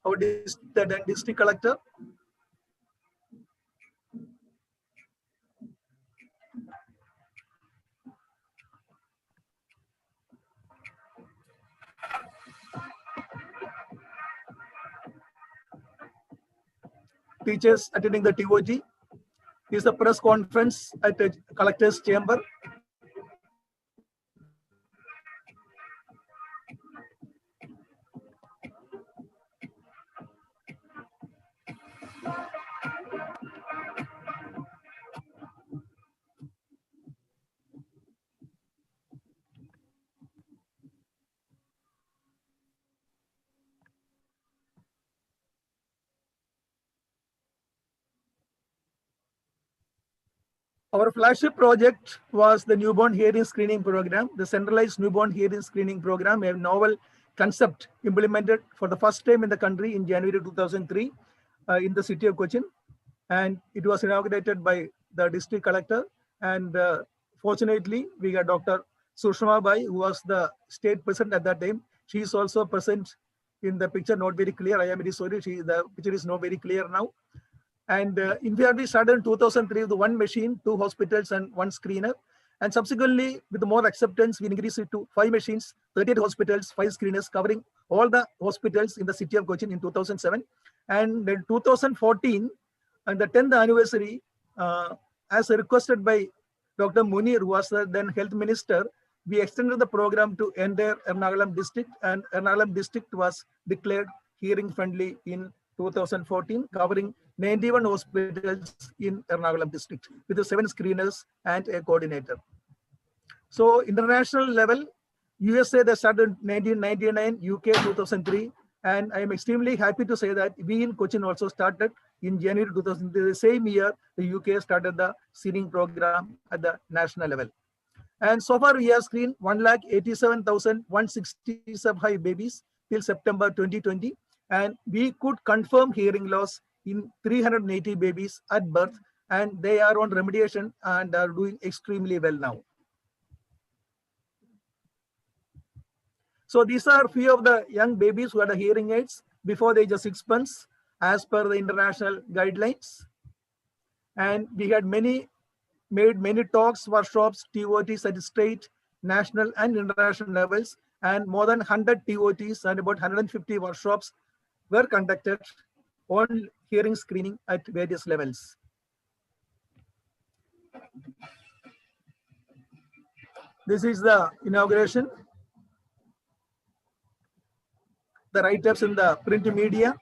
our district collector. Teachers attending the TOG. Is a press conference at the collector's chamber. Our flagship project was the newborn hearing screening program, the centralized newborn hearing screening program, a novel concept implemented for the first time in the country in January 2003 in the city of Cochin. And it was inaugurated by the district collector. And fortunately, we got Dr. Sushma Bai, who was the state president at that time. She is also present in the picture, not very clear. I am very sorry. The picture is not very clear now. And in fact, we started in 2003 with 1 machine, 2 hospitals, and 1 screener. And subsequently, with more acceptance, we increased it to 5 machines, 38 hospitals, 5 screeners, covering all the hospitals in the city of Cochin in 2007. And in 2014, and the 10th anniversary, as requested by Dr. Munir, who was the then health minister, we extended the program to entire Ernakulam district, and Ernakulam district was declared hearing friendly in 2014, covering 91 hospitals in Ernakulam district with the 7 screeners and a coordinator. So international level, USA they started 1999, UK 2003, and I am extremely happy to say that we in Cochin also started in January 2000. The same year, the UK started the screening program at the national level. And so far, we have screened 1,87,165 babies till September 2020. And we could confirm hearing loss in 380 babies at birth. And they are on remediation and are doing extremely well now. So these are few of the young babies who had hearing aids before the age of 6 months, as per the international guidelines. And we had made many talks, workshops, TOTs at state, national, and international levels, and more than 100 TOTs and about 150 workshops were conducted on hearing screening at various levels. This is the inauguration. The write-ups in the print media.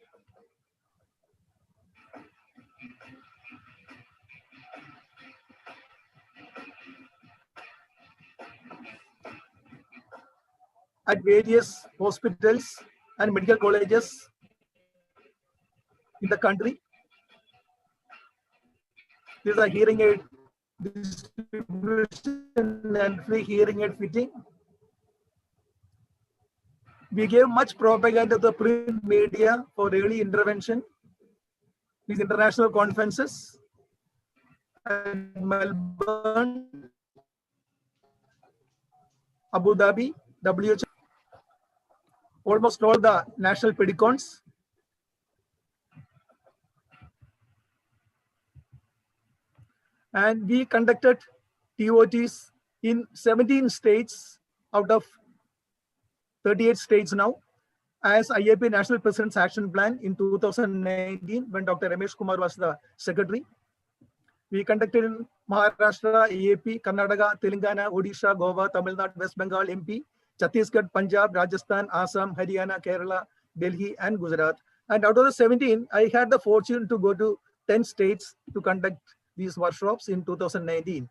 At various hospitals and medical colleges in the country. These are hearing aid distribution and free hearing aid fitting. We gave much propaganda to the print media for early intervention, these international conferences. at Melbourne, Abu Dhabi, WHO, almost all the national pedicons. And we conducted TOTs in 17 states out of 38 states now, as IAP National President's Action Plan in 2019, when Dr. Ramesh Kumar was the secretary. We conducted in Maharashtra, IAP, Karnataka, Telangana, Odisha, Goa, Tamil Nadu, West Bengal, MP, Chhattisgarh, Punjab, Rajasthan, Assam, Haryana, Kerala, Delhi, and Gujarat. And out of the 17, I had the fortune to go to 10 states to conduct these workshops in 2019.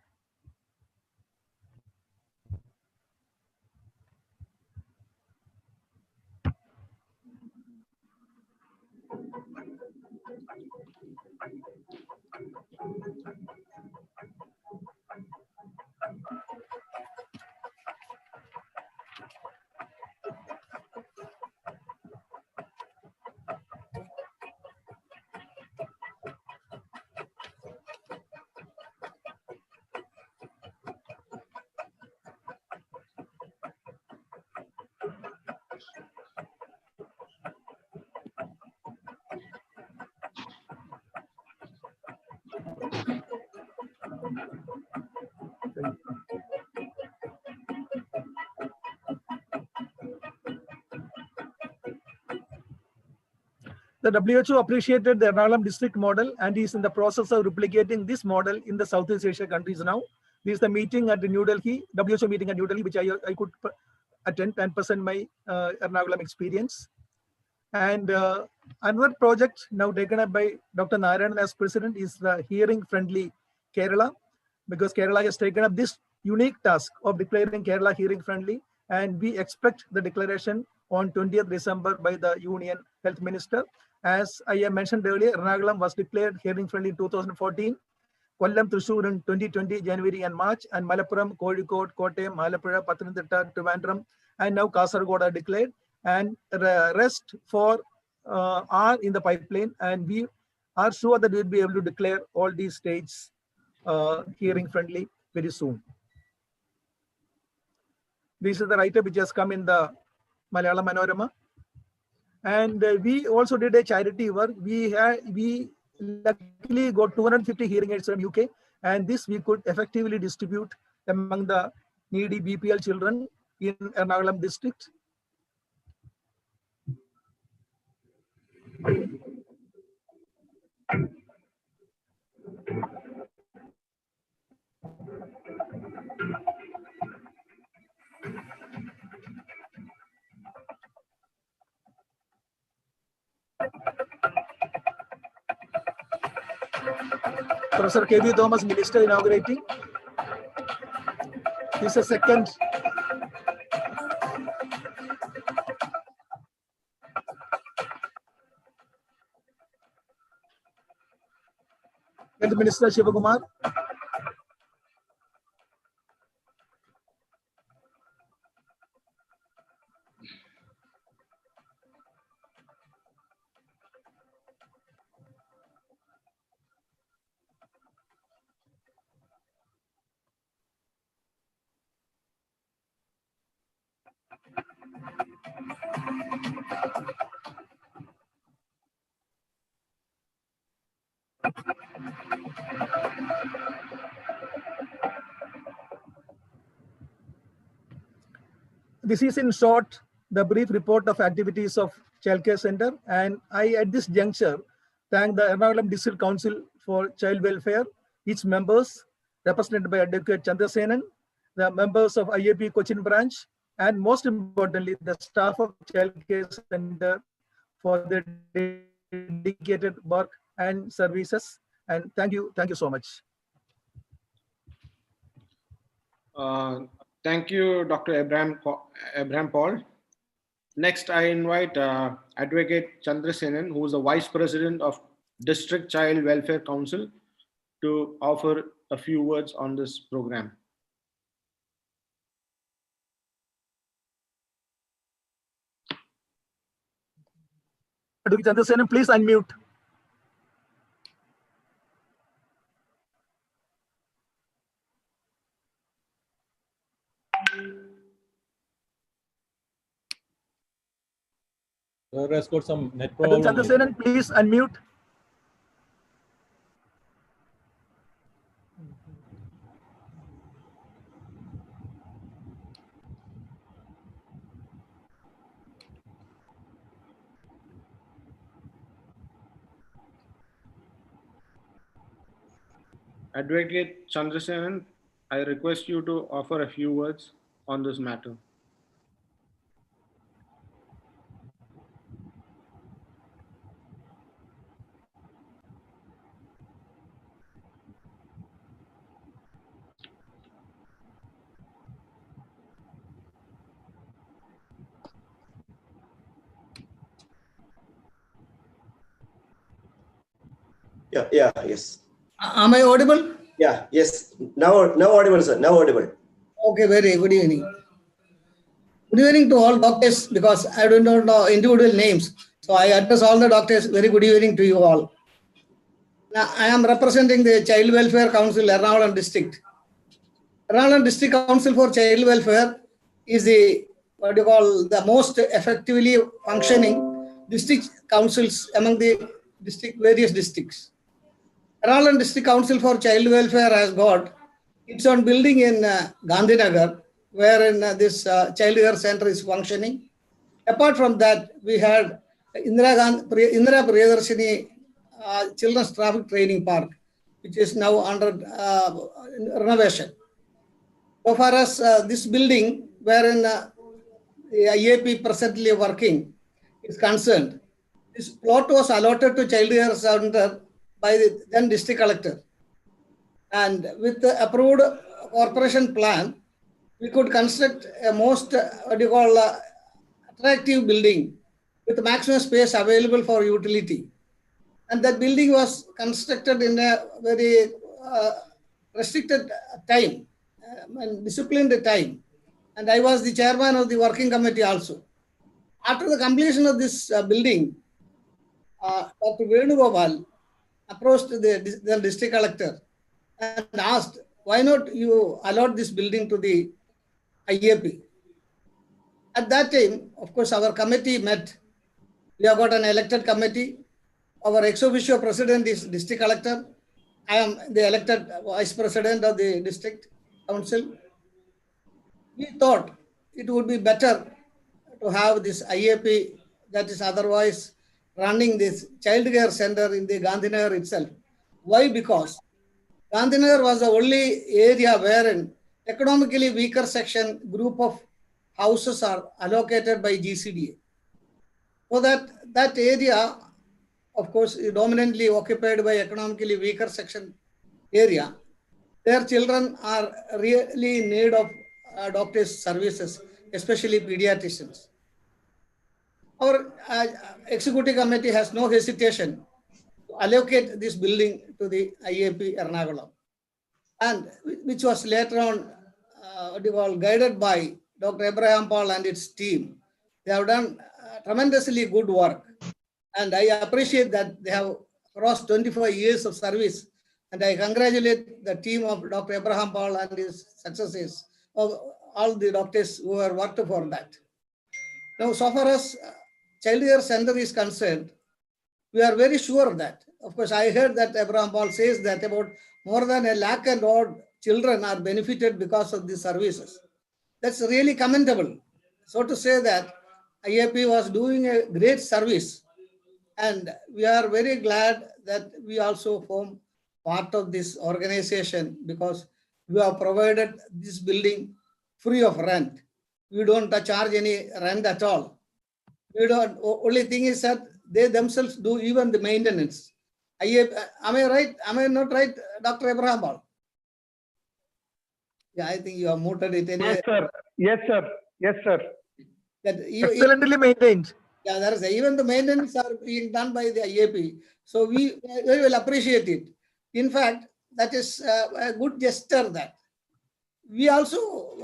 The WHO appreciated the Ernakulam district model and is in the process of replicating this model in the Southeast Asia countries now. This is the meeting at the New Delhi, WHO meeting at New Delhi, which I could attend and present my Ernakulam experience. And another project now taken up by Dr. Narayanan as president is the Hearing Friendly Kerala, because Kerala has taken up this unique task of declaring Kerala hearing friendly, and we expect the declaration on 20th December by the Union Health Minister. As I have mentioned earlier, Ernakulam was declared hearing friendly in 2014, Kollam, Thrissur in 2020, January and March, and Malappuram, Kozhikode, Kottayam, Alappuzha, Pathanamthitta, Trivandrum, and now Kasaragod are declared. And the rest are in the pipeline, and we are sure that we will be able to declare all these states hearing friendly very soon. This is the write-up which has come in the Malayalam Manorama. And we also did a charity work. We luckily got 250 hearing aids from UK, and this we could effectively distribute among the needy BPL children in Ernakulam district. Professor K.V. Thomas, Minister, inaugurating. This is a second. Health Minister Shivakumar. This is in short the brief report of activities of Childcare Center, and I at this juncture thank the Ernakulam District Council for Child Welfare, its members represented by Advocate Chandrasenan, the members of IAP Cochin branch, and most importantly the staff of Childcare Center for their dedicated work and services. And thank you so much. Thank you, Dr. Abraham Paul. Next, I invite Advocate Chandrasenan, who is the Vice President of District Child Welfare Council, to offer a few words on this program. Advocate Chandrasenan, please unmute. Sir has got some net Adil problem. Chandrasenan, please unmute. Advocate Chandrasenan, I request you to offer a few words on this matter. Yes. Am I audible? Yeah, yes. Now audible, sir. Now audible. Okay, very good evening. Good evening to all doctors, because I do not know individual names. So I address all the doctors. Very good evening to you all. Now, I am representing the Child Welfare Council, Ernakulam District. Ernakulam District Council for Child Welfare is the most effectively functioning district councils among the various districts. Ernakulam District Council for Child Welfare has got its own building in Gandhinagar, wherein this child care center is functioning. Apart from that, we had Indira Priyadarshini Children's Traffic Training Park, which is now under renovation. So far as this building, wherein the IAP presently working, is concerned, this plot was allotted to child care center by the then district collector. And with the approved corporation plan, we could construct a most attractive building with maximum space available for utility. And that building was constructed in a very restricted time and disciplined time. And I was the chairman of the working committee also. After the completion of this building, Dr. Venugopal approached the district collector and asked, why not you allot this building to the IAP? At that time, of course, our committee met. We have got an elected committee. Our ex officio president is district collector. I am the elected vice president of the district council. We thought it would be better to have this IAP that is otherwise running this child care center in the Gandhinagar itself. Why? Because Gandhinagar was the only area wherein economically weaker section group of houses are allocated by GCDA. So that area, of course, is dominantly occupied by economically weaker section area. Their children are really in need of doctors' services, especially pediatricians. Our executive committee has no hesitation to allocate this building to the IAP Ernakulam, and which was later on guided by Dr. Abraham Paul and its team. They have done tremendously good work, and I appreciate that they have crossed 25 years of service, and I congratulate the team of Dr. Abraham Paul and his successors, of all the doctors who have worked for that. Now, so far as child care center is concerned, we are very sure that, of course, I heard that Abraham Paul says that about more than 1 lakh and odd children are benefited because of these services. That's really commendable. So to say that IAP was doing a great service, and we are very glad that we also form part of this organization, because we have provided this building free of rent. We don't charge any rent at all. We don't. Only thing is that they themselves do even the maintenance. Am I right? Am I not right, Dr. Abraham Paul? Yeah, I think you have muted it anyway. Yes, sir. Yes, sir. Yes, sir. That Excellently maintained. Yeah, there is even the maintenance are being done by the IAP. So we will appreciate it. In fact, that is a good gesture that we also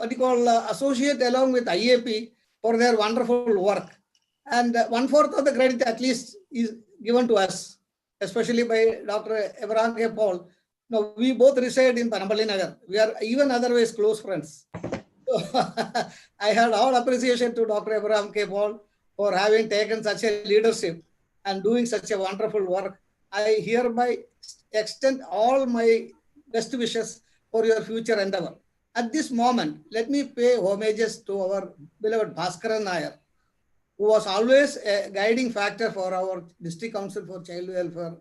associate along with IAP for their wonderful work. And 1/4 of the credit at least is given to us, especially by Dr. Abraham K. Paul. No, we both reside in Panampalli Nagar. We are even otherwise close friends. So I had all appreciation to Dr. Abraham K. Paul for having taken such a leadership and doing such a wonderful work. I hereby extend all my best wishes for your future endeavor. At this moment, let me pay homages to our beloved Bhaskaran Nair, who was always a guiding factor for our District Council for Child Welfare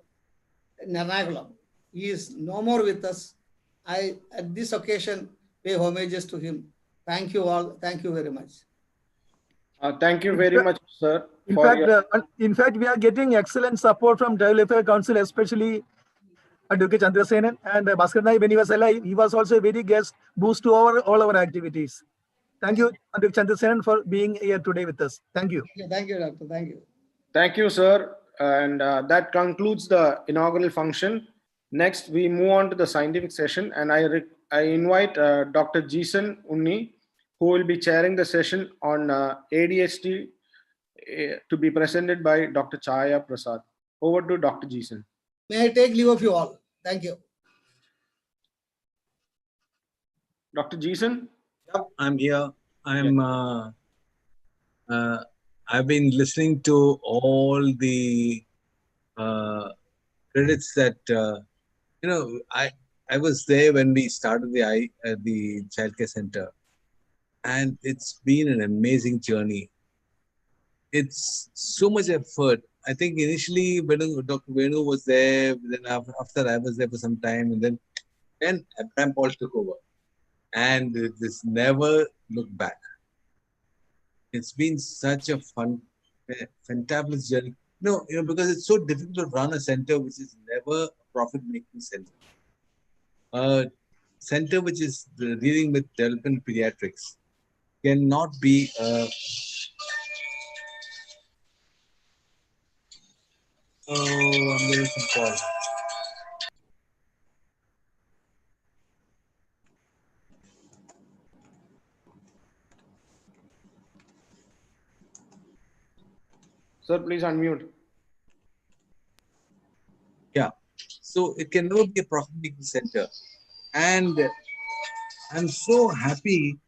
in Ernakulam. He is no more with us. I, at this occasion, pay homages to him. Thank you all. Thank you very much. Thank you very much, sir. In fact, we are getting excellent support from Child Welfare Council, especially Advocate Chandrasenan and Bhaskar Naik. When he was alive, he was also a very guest boost to all our activities. Thank you, Advocate Chandrasenan, for being here today with us. Thank you. Thank you, Doctor. Thank you. Thank you, sir. And that concludes the inaugural function. Next, we move on to the scientific session, and I invite Dr. Jason Unni, who will be chairing the session on ADHD, to be presented by Dr. Chaya Prasad. Over to Dr. Jason. May I take leave of you all? Thank you. Dr. Jason? Yep, I'm here. I've been listening to all the credits that I was there when we started the childcare center, and it's been an amazing journey. It's so much effort. I think initially when Dr. Venu was there, then after I was there for some time, and then Abraham Paul took over, and this never looked back. It's been such a fantabulous journey. Because it's so difficult to run a center which is never a profit-making center. A center which is dealing with development pediatrics cannot be a... Oh, I'm getting some calls. Sir, please unmute. Yeah. So it can never be a profit-making center. And I'm so happy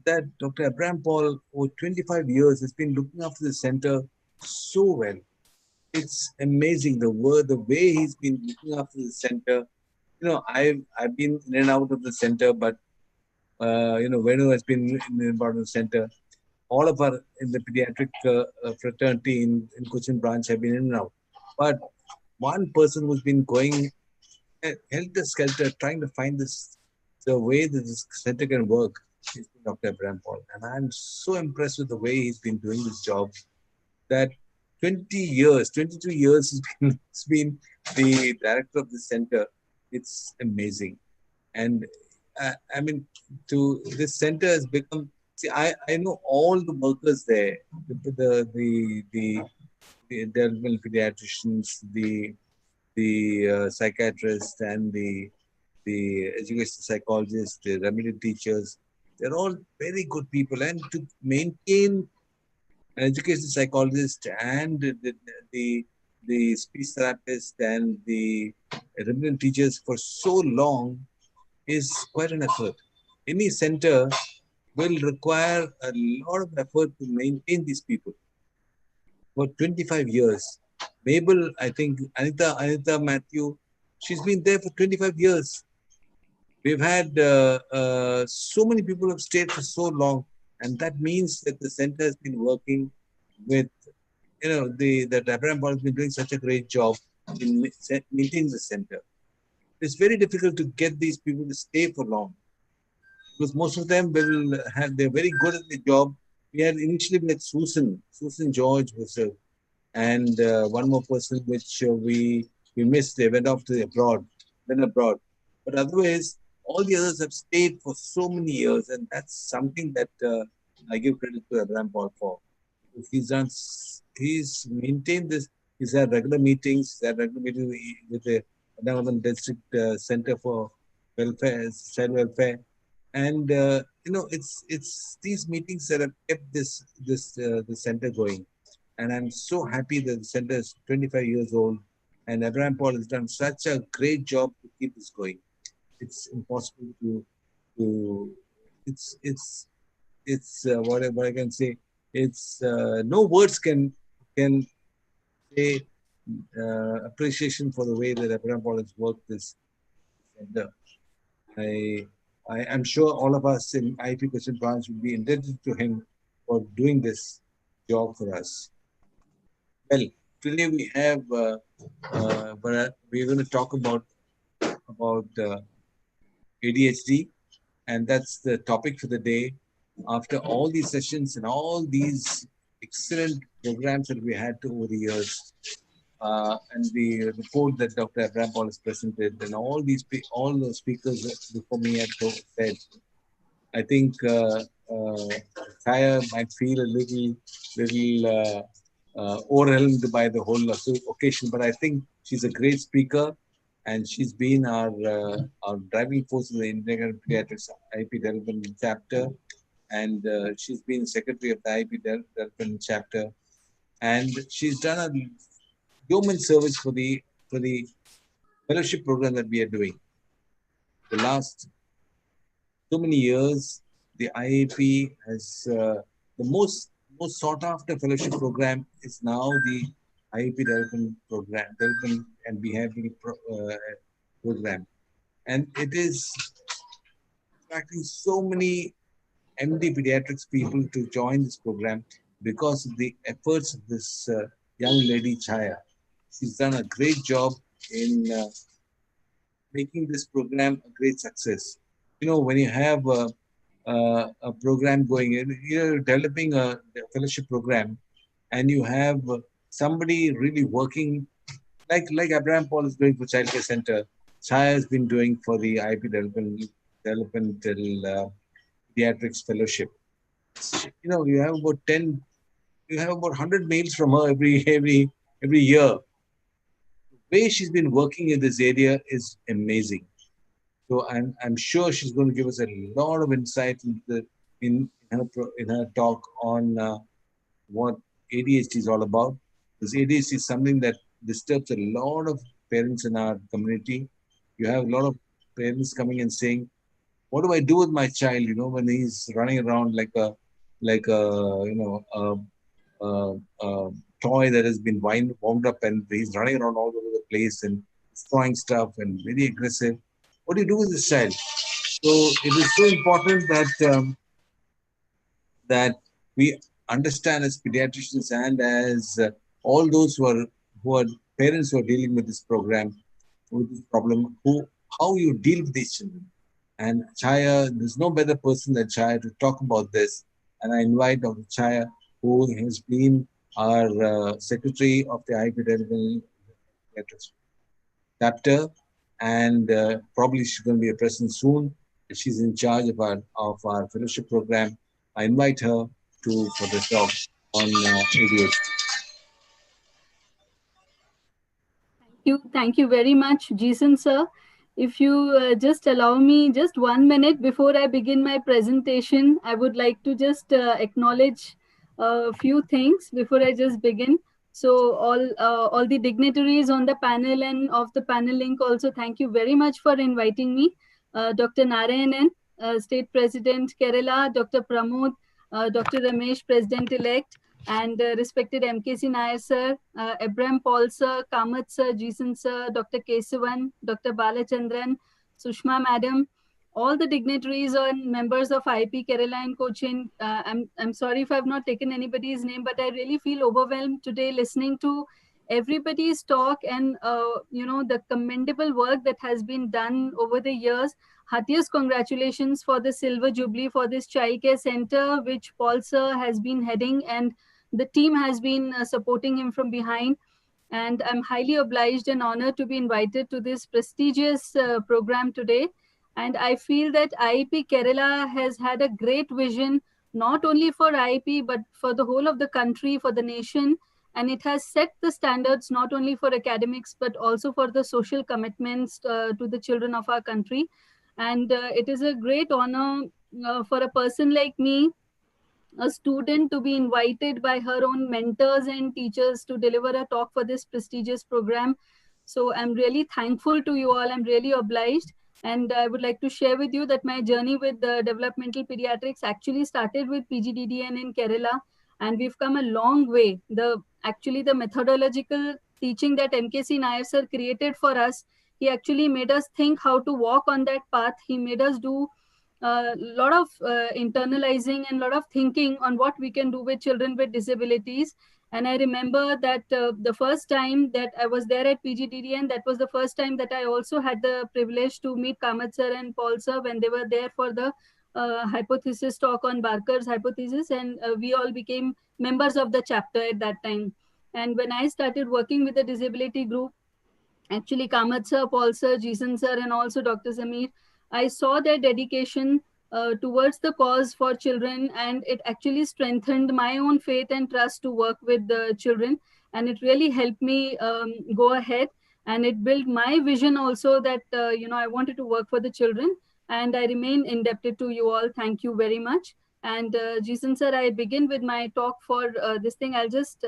that Dr. Abraham Paul, for 25 years, has been looking after the center so well. It's amazing the way he's been looking after the center. I've been in and out of the center, but Venu has been in and out of the center. All of our in the pediatric fraternity in Cochin branch have been in and out. But one person who's been going helter-skelter, trying to find the way that this center can work, is Dr. Abraham Paul. And I'm so impressed with the way he's been doing this job, that 22 years he's been the director of the center. It's amazing. And this center has become, I know all the workers there, the developmental pediatricians, the psychiatrists, and the education psychologists, the remedial teachers. They're all very good people. And to maintain an education psychologist and the speech therapist and the remedial teachers for so long is quite an effort. Any center will require a lot of effort to maintain these people. For 25 years. Mabel, I think, Anita Matthew, she's been there for 25 years. We've had so many people have stayed for so long, and that means that the center has been working with, that Abraham Paul has been doing such a great job in maintaining the center. It's very difficult to get these people to stay for long, because most of them they're very good at the job. We had initially met Susan George was and one more person which we missed. They went abroad. But otherwise, all the others have stayed for so many years, and that's something that I give credit to Abraham Paul for. He's maintained this. He's had regular meetings. With the Ernakulam District Center for Welfare, Child Welfare. And it's these meetings that have kept the center going, and I'm so happy that the center is 25 years old, and Abraham Paul has done such a great job to keep this going. It's impossible to it's what I can say. It's no words can say appreciation for the way that Abraham Paul has worked this center. I'm sure all of us in IP Question branch will be indebted to him for doing this job for us. Well, today we have, we're going to talk about ADHD, and that's the topic for the day. After all these sessions and all these excellent programs that we had over the years, and the report that Dr. Abraham Paul has presented, and all the speakers before me had said, I think Chaya might feel a little overwhelmed by the whole occasion, but I think she's a great speaker, and she's been our driving force in the Integrated Pediatrics IP Development Chapter, and she's been secretary of the IP Development Chapter, and she's done a yeoman service for the fellowship program that we are doing. The last so many years, the IAP has the most sought after fellowship program is now the IAP development and behavioral program, and it is attracting so many MD pediatrics people to join this program because of the efforts of this young lady Chaya. She's done a great job in making this program a great success. You know, when you have a program going, you're developing a fellowship program, and you have somebody really working, like Abraham Paul is doing for Child Care Center, Chaya has been doing for the IP developmental pediatrics fellowship. You know, you have about 100 mails from her every year. The way she's been working in this area is amazing. So I'm sure she's going to give us a lot of insight in her talk on what ADHD is all about. Because ADHD is something that disturbs a lot of parents in our community. You have a lot of parents coming and saying, "What do I do with my child? You know, when he's running around like a toy that has been wound up, and he's running around all over the place and destroying stuff and very aggressive. What do you do with this child?" So it is so important that we understand as pediatricians and as all those who are parents who are dealing with this program, with this problem, how you deal with these children. And Chaya, there's no better person than Chaya to talk about this. And I invite Dr. Chaya, who has been our secretary of the IP Development Chapter, and probably she's going to be present soon. She's in charge of our fellowship program. I invite her for the talk on ADHD. Thank you very much, Jason sir. If you just allow me just 1 minute before I begin my presentation, I would like to just acknowledge a few things before I just begin. So all the dignitaries on the panel and of the panel link also, thank you very much for inviting me. Dr. Narayanan, State President Kerala, Dr. Pramod, Dr. Ramesh, President-elect, and respected MKC Nair sir, Abraham Paul sir, Kamath sir, Jason sir, Dr. Kesavan, Dr. Balachandran, Sushma madam, all the dignitaries and members of IP Kerala and Cochin. I'm sorry if I've not taken anybody's name, but I really feel overwhelmed today listening to everybody's talk and the commendable work that has been done over the years. Heartiest congratulations for the Silver Jubilee for this Child Care Center, which Paul sir has been heading, and the team has been supporting him from behind. And I'm highly obliged and honored to be invited to this prestigious program today. And I feel that IIP Kerala has had a great vision, not only for IIP, but for the whole of the country, for the nation. And it has set the standards not only for academics, but also for the social commitments to the children of our country. And it is a great honor for a person like me, a student, to be invited by her own mentors and teachers to deliver a talk for this prestigious program. So I'm really thankful to you all. I'm really obliged. And I would like to share with you that my journey with developmental pediatrics actually started with PGDDN in Kerala. and we've come a long way. Actually the methodological teaching that MKC Nair sir created for us, he actually made us think how to walk on that path. He made us do a lot of internalizing and a lot of thinking on what we can do with children with disabilities. And I remember that the first time that I was there at PGDDN, that was the first time that I also had the privilege to meet Kamath sir and Paul sir when they were there for the hypothesis talk on Barker's hypothesis, and we all became members of the chapter at that time. And when I started working with the disability group, actually Kamath sir, Paul sir, Jason sir, and also Dr. Sameer, I saw their dedication towards the cause for children, and it actually strengthened my own faith and trust to work with the children, and it really helped me go ahead, and it built my vision also that I wanted to work for the children, and I remain indebted to you all. Thank you very much. And Jason sir, I begin with my talk for this thing. I'll just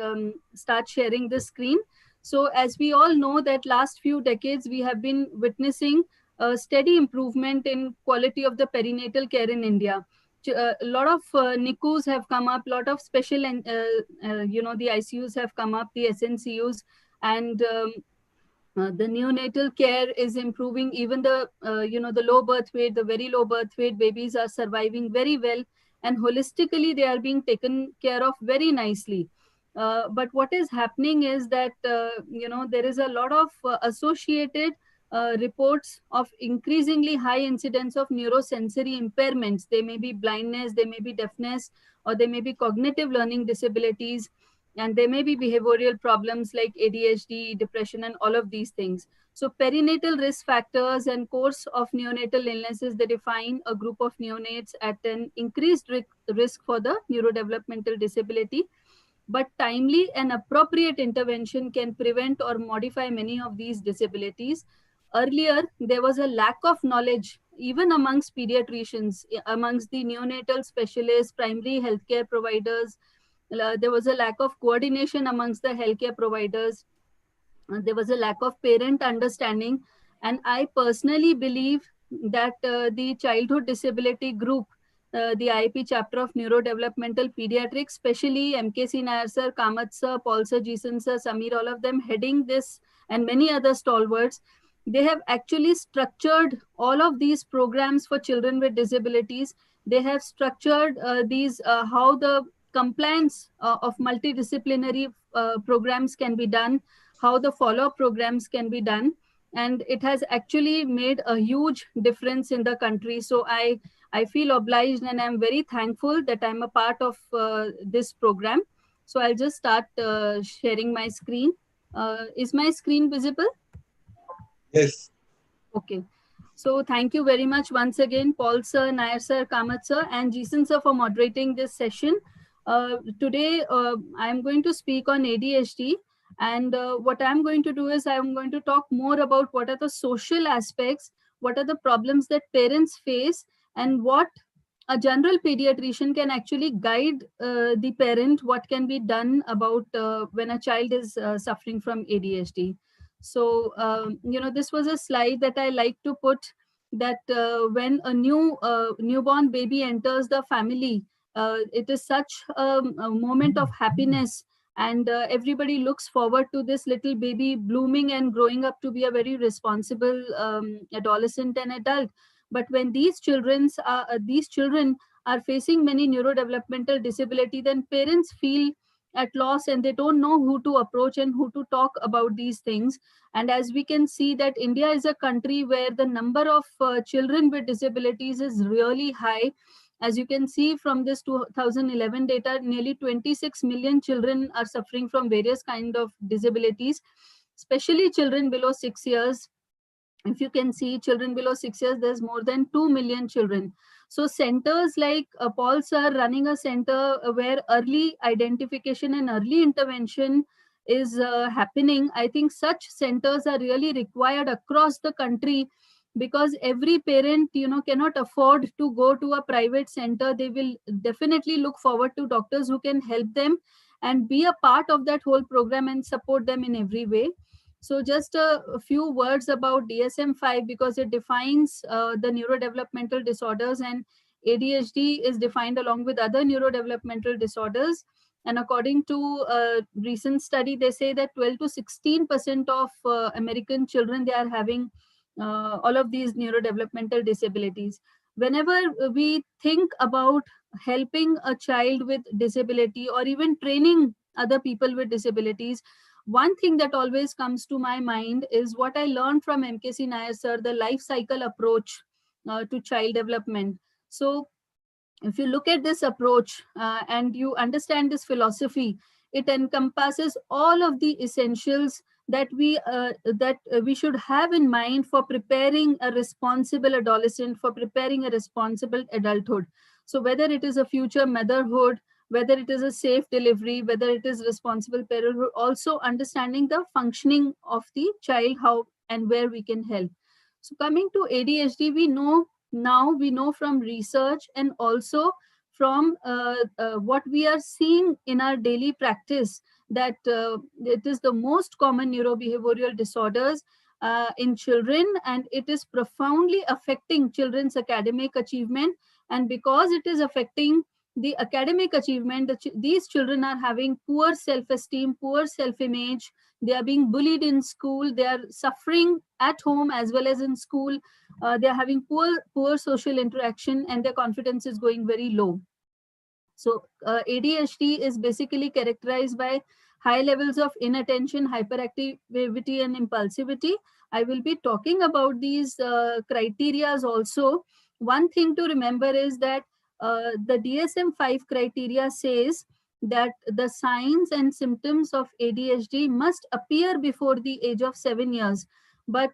start sharing the screen. So as we all know that last few decades, we have been witnessing a steady improvement in quality of the perinatal care in India. A lot of NICUs have come up, a lot of special, the ICUs have come up, the SNCUs, and the neonatal care is improving. Even the low birth weight, the very low birth weight babies are surviving very well, and holistically they are being taken care of very nicely. But what is happening is that there is a lot of associated reports of increasingly high incidence of neurosensory impairments. They may be blindness, they may be deafness, or they may be cognitive learning disabilities, and there may be behavioral problems like ADHD, depression, and all of these things. So perinatal risk factors and course of neonatal illnesses, they define a group of neonates at an increased risk for the neurodevelopmental disability. But timely and appropriate intervention can prevent or modify many of these disabilities. Earlier, there was a lack of knowledge, even amongst pediatricians, amongst the neonatal specialists, primary healthcare providers. There was a lack of coordination amongst the healthcare providers. There was a lack of parent understanding. And I personally believe that the childhood disability group, the IEP chapter of neurodevelopmental pediatrics, especially MKC Nair sir, Kamath sir, Paul sir, Jason sir, Sameer, all of them heading this, and many other stalwarts, they have actually structured all of these programs for children with disabilities. They have structured how the compliance of multidisciplinary programs can be done, how the follow-up programs can be done. And it has actually made a huge difference in the country. So I feel obliged, and I'm very thankful that I'm a part of this program. So I'll just start sharing my screen. Is my screen visible? Yes. Okay. So thank you very much once again, Paul sir, Nair sir, Kamath sir, and Jason sir for moderating this session. Today, I'm going to speak on ADHD. And what I'm going to do is I'm going to talk more about what are the social aspects, what are the problems that parents face, and what a general pediatrician can actually guide the parent, what can be done about when a child is suffering from ADHD. So, this was a slide that I like to put, that when a newborn baby enters the family, it is such a moment of happiness, and everybody looks forward to this little baby blooming and growing up to be a very responsible adolescent and adult. But when these children are facing many neurodevelopmental disability, then parents feel at loss, and they don't know who to approach and who to talk about these things. And as we can see that India is a country where the number of children with disabilities is really high. As you can see from this 2011 data, nearly 26 million children are suffering from various kinds of disabilities, especially children below 6 years. If you can see children below 6 years, there's more than 2 million children. So centers like Paul sir running a center where early identification and early intervention is happening. I think such centers are really required across the country, because every parent cannot afford to go to a private center. They will definitely look forward to doctors who can help them and be a part of that whole program and support them in every way. So just a few words about DSM-5, because it defines the neurodevelopmental disorders, and ADHD is defined along with other neurodevelopmental disorders. And according to a recent study, they say that 12 to 16% of American children, they are having all of these neurodevelopmental disabilities. Whenever we think about helping a child with disability or even training other people with disabilities, one thing that always comes to my mind is what I learned from MKC Nair sir, the life cycle approach to child development. So if you look at this approach and you understand this philosophy, it encompasses all of the essentials that we should have in mind for preparing a responsible adolescent, for preparing a responsible adulthood. So whether it is a future motherhood, whether it is a safe delivery, whether it is responsible parenthood, also understanding the functioning of the child, how and where we can help. So coming to ADHD, we know from research and also from what we are seeing in our daily practice that it is the most common neurobehavioral disorders in children, and it is profoundly affecting children's academic achievement. And because it is affecting the academic achievement, these children are having poor self-esteem, poor self-image. They are being bullied in school. They are suffering at home as well as in school. They are having poor social interaction, and their confidence is going very low. So ADHD is basically characterized by high levels of inattention, hyperactivity, and impulsivity. I will be talking about these criterias also. One thing to remember is that the DSM-5 criteria says that the signs and symptoms of ADHD must appear before the age of 7 years. But,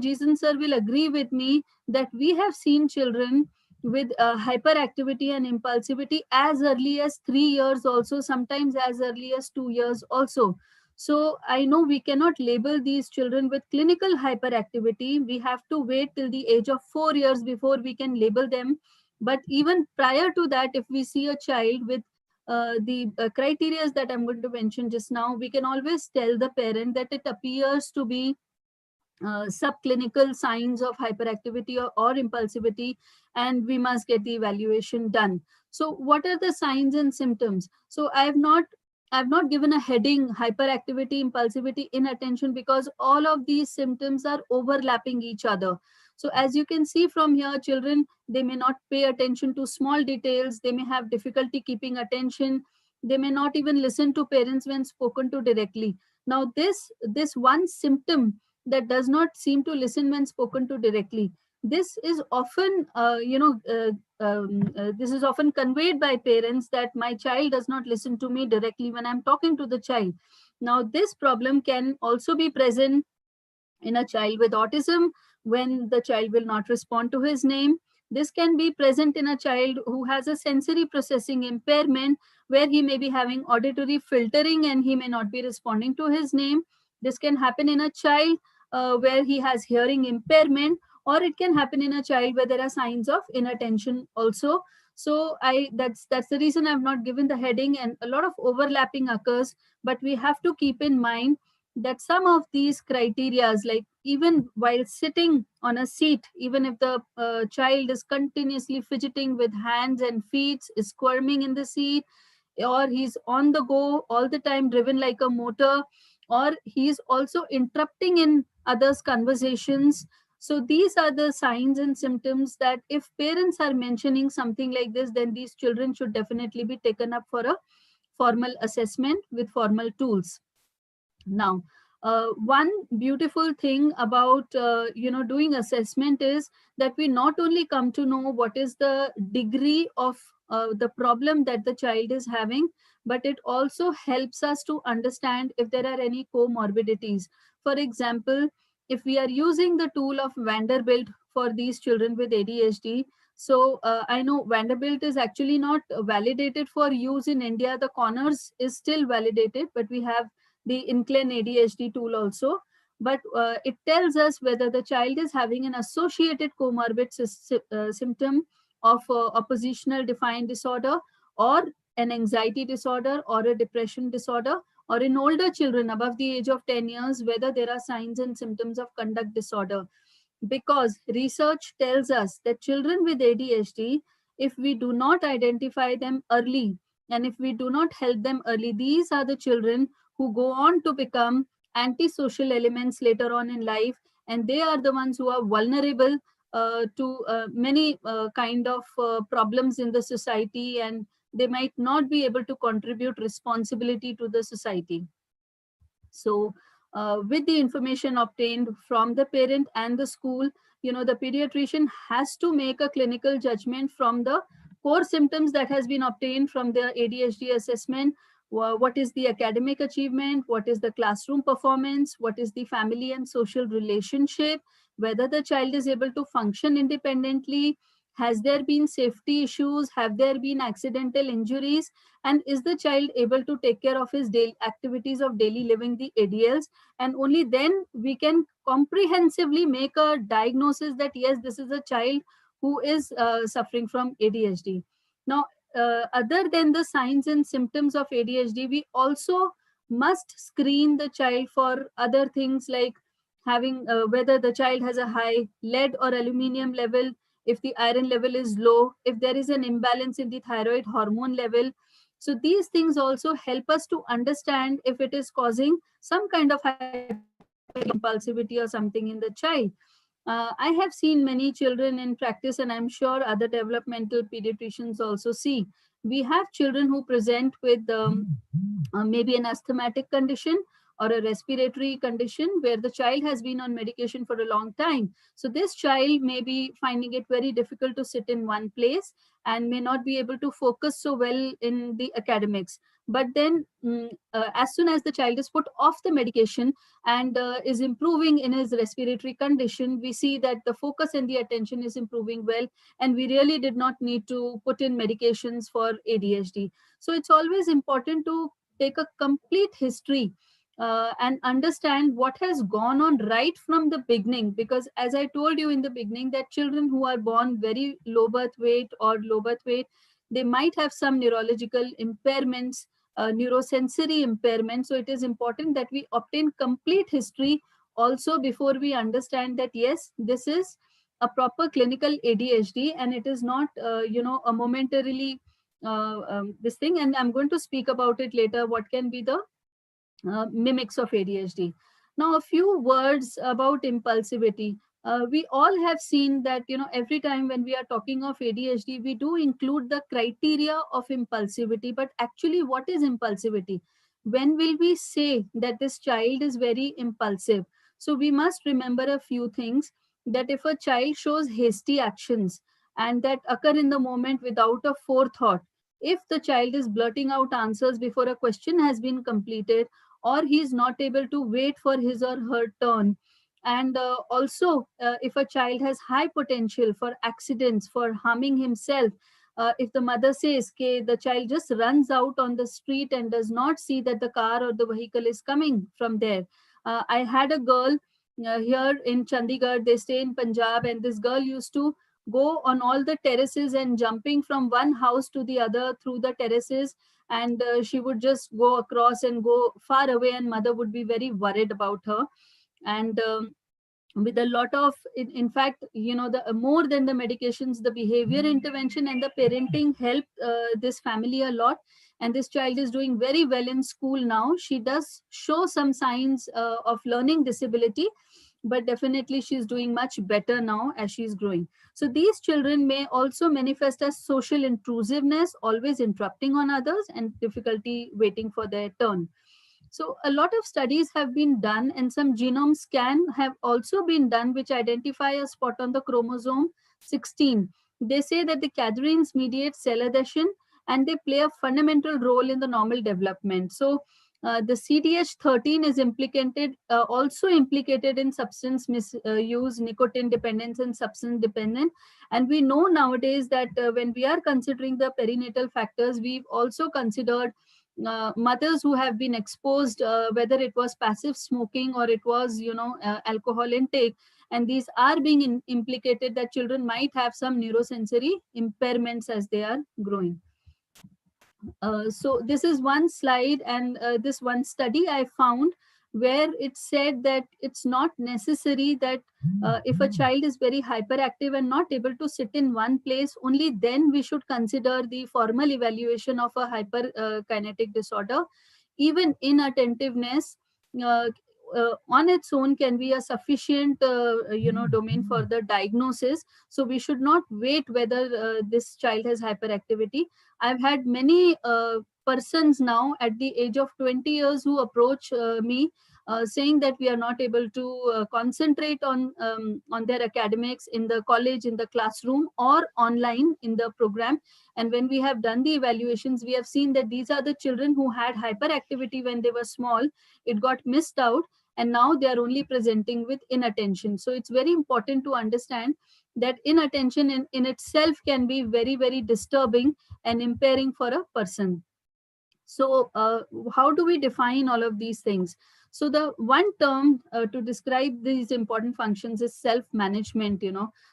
Jason sir will agree with me that we have seen children with hyperactivity and impulsivity as early as 3 years also, sometimes as early as 2 years also. So I know we cannot label these children with clinical hyperactivity. We have to wait till the age of 4 years before we can label them. But even prior to that, if we see a child with the criteria that I'm going to mention just now, we can always tell the parent that it appears to be subclinical signs of hyperactivity or impulsivity, and we must get the evaluation done. So what are the signs and symptoms? So I've not given a heading hyperactivity, impulsivity, inattention, because all of these symptoms are overlapping each other. So as you can see from here, children, they may not pay attention to small details. They may have difficulty keeping attention. They may not even listen to parents when spoken to directly. Now this one symptom that does not seem to listen when spoken to directly, this is often this is often conveyed by parents that my child does not listen to me directly when I'm talking to the child. Now this problem can also be present in a child with autism, when the child will not respond to his name. This can be present in a child who has a sensory processing impairment, where he may be having auditory filtering and he may not be responding to his name. This can happen in a child where he has hearing impairment, or it can happen in a child where there are signs of inattention also. So that's the reason I've not given the heading, and a lot of overlapping occurs. But we have to keep in mind that some of these criterias, like even while sitting on a seat, even if the child is continuously fidgeting with hands and feet, is squirming in the seat, or he's on the go all the time, driven like a motor, or he's also interrupting in others' conversations. So these are the signs and symptoms that if parents are mentioning something like this, then these children should definitely be taken up for a formal assessment with formal tools. Now, one beautiful thing about doing assessment is that we not only come to know what is the degree of the problem that the child is having, but it also helps us to understand if there are any comorbidities. For example, if we are using the tool of Vanderbilt for these children with ADHD, so I know Vanderbilt is actually not validated for use in India. The Connors is still validated, but we have the Incline ADHD tool also. But it tells us whether the child is having an associated comorbid symptom of oppositional defiant disorder, or an anxiety disorder, or a depression disorder, or in older children above the age of 10 years, whether there are signs and symptoms of conduct disorder. Because research tells us that children with ADHD, if we do not identify them early, And if we do not help them early, these are the children who go on to become antisocial elements later on in life, and they are the ones who are vulnerable to many kind of problems in the society, and they might not be able to contribute responsibility to the society. So with the information obtained from the parent and the school, the pediatrician has to make a clinical judgment from the core symptoms that has been obtained from the ADHD assessment. What is the academic achievement? What is the classroom performance? What is the family and social relationship? Whether the child is able to function independently? Has there been safety issues? Have there been accidental injuries? And is the child able to take care of his daily activities of daily living, the ADLs? And only then we can comprehensively make a diagnosis that yes, this is a child who is suffering from ADHD. Now, other than the signs and symptoms of ADHD, we also must screen the child for other things like having whether the child has a high lead or aluminium level, if the iron level is low, if there is an imbalance in the thyroid hormone level. So these things also help us to understand if it is causing some kind of impulsivity or something in the child. I have seen many children in practice, and I'm sure other developmental pediatricians also see. We have children who present with maybe an asthmatic condition or a respiratory condition where the child has been on medication for a long time. So this child may be finding it very difficult to sit in one place and may not be able to focus so well in the academics. But then as soon as the child is put off the medication and is improving in his respiratory condition, we see that the focus and the attention is improving well, and we really did not need to put in medications for ADHD. So it's always important to take a complete history and understand what has gone on right from the beginning, because as I told you in the beginning, that children who are born very low birth weight or low birth weight, they might have some neurological impairments, neurosensory impairment. So it is important that we obtain complete history also before we understand that yes, this is a proper clinical ADHD and it is not a momentarily this thing. And I'm going to speak about it later, what can be the mimics of ADHD. Now, a few words about impulsivity. We all have seen that, every time when we are talking of ADHD, we do include the criteria of impulsivity. But actually, what is impulsivity? When will we say that this child is very impulsive? So we must remember a few things, that if a child shows hasty actions and that occur in the moment without a forethought, if the child is blurting out answers before a question has been completed, or he is not able to wait for his or her turn, and also if a child has high potential for accidents, for harming himself, if the mother says okay, the child just runs out on the street and does not see that the car or the vehicle is coming from there. I had a girl here in Chandigarh, they stay in Punjab, and this girl used to go on all the terraces and jumping from one house to the other through the terraces, and she would just go across and go far away, and mother would be very worried about her. And with a lot of in fact, the more than the medications, the behavior intervention and the parenting helped this family a lot, and this child is doing very well in school now. She does show some signs of learning disability, but definitely she's doing much better now as she's growing. So these children may also manifest as social intrusiveness, always interrupting on others, and difficulty waiting for their turn. So a lot of studies have been done, and some genome scan have also been done which identify a spot on the chromosome 16. They say that the cadherines mediate cell adhesion and they play a fundamental role in the normal development. So the CDH13 is also implicated in substance misuse, nicotine dependence, and substance dependence. And we know nowadays that when we are considering the perinatal factors, we've also considered mothers who have been exposed, whether it was passive smoking or it was, alcohol intake, and these are being implicated that children might have some neurosensory impairments as they are growing. So this is one slide, and this one study I found where it said that it's not necessary that if a child is very hyperactive and not able to sit in one place, only then we should consider the formal evaluation of a hyperkinetic disorder. Even inattentiveness on its own can be a sufficient domain for the diagnosis. So we should not wait whether this child has hyperactivity. I've had many persons now at the age of 20 years who approach me saying that we are not able to concentrate on their academics in the college, in the classroom, or online in the program. And when we have done the evaluations, we have seen that these are the children who had hyperactivity when they were small. It got missed out, and now they are only presenting with inattention. So it's very important to understand that inattention in itself can be very, very disturbing and impairing for a person. So how do we define all of these things? So the one term to describe these important functions is self-management,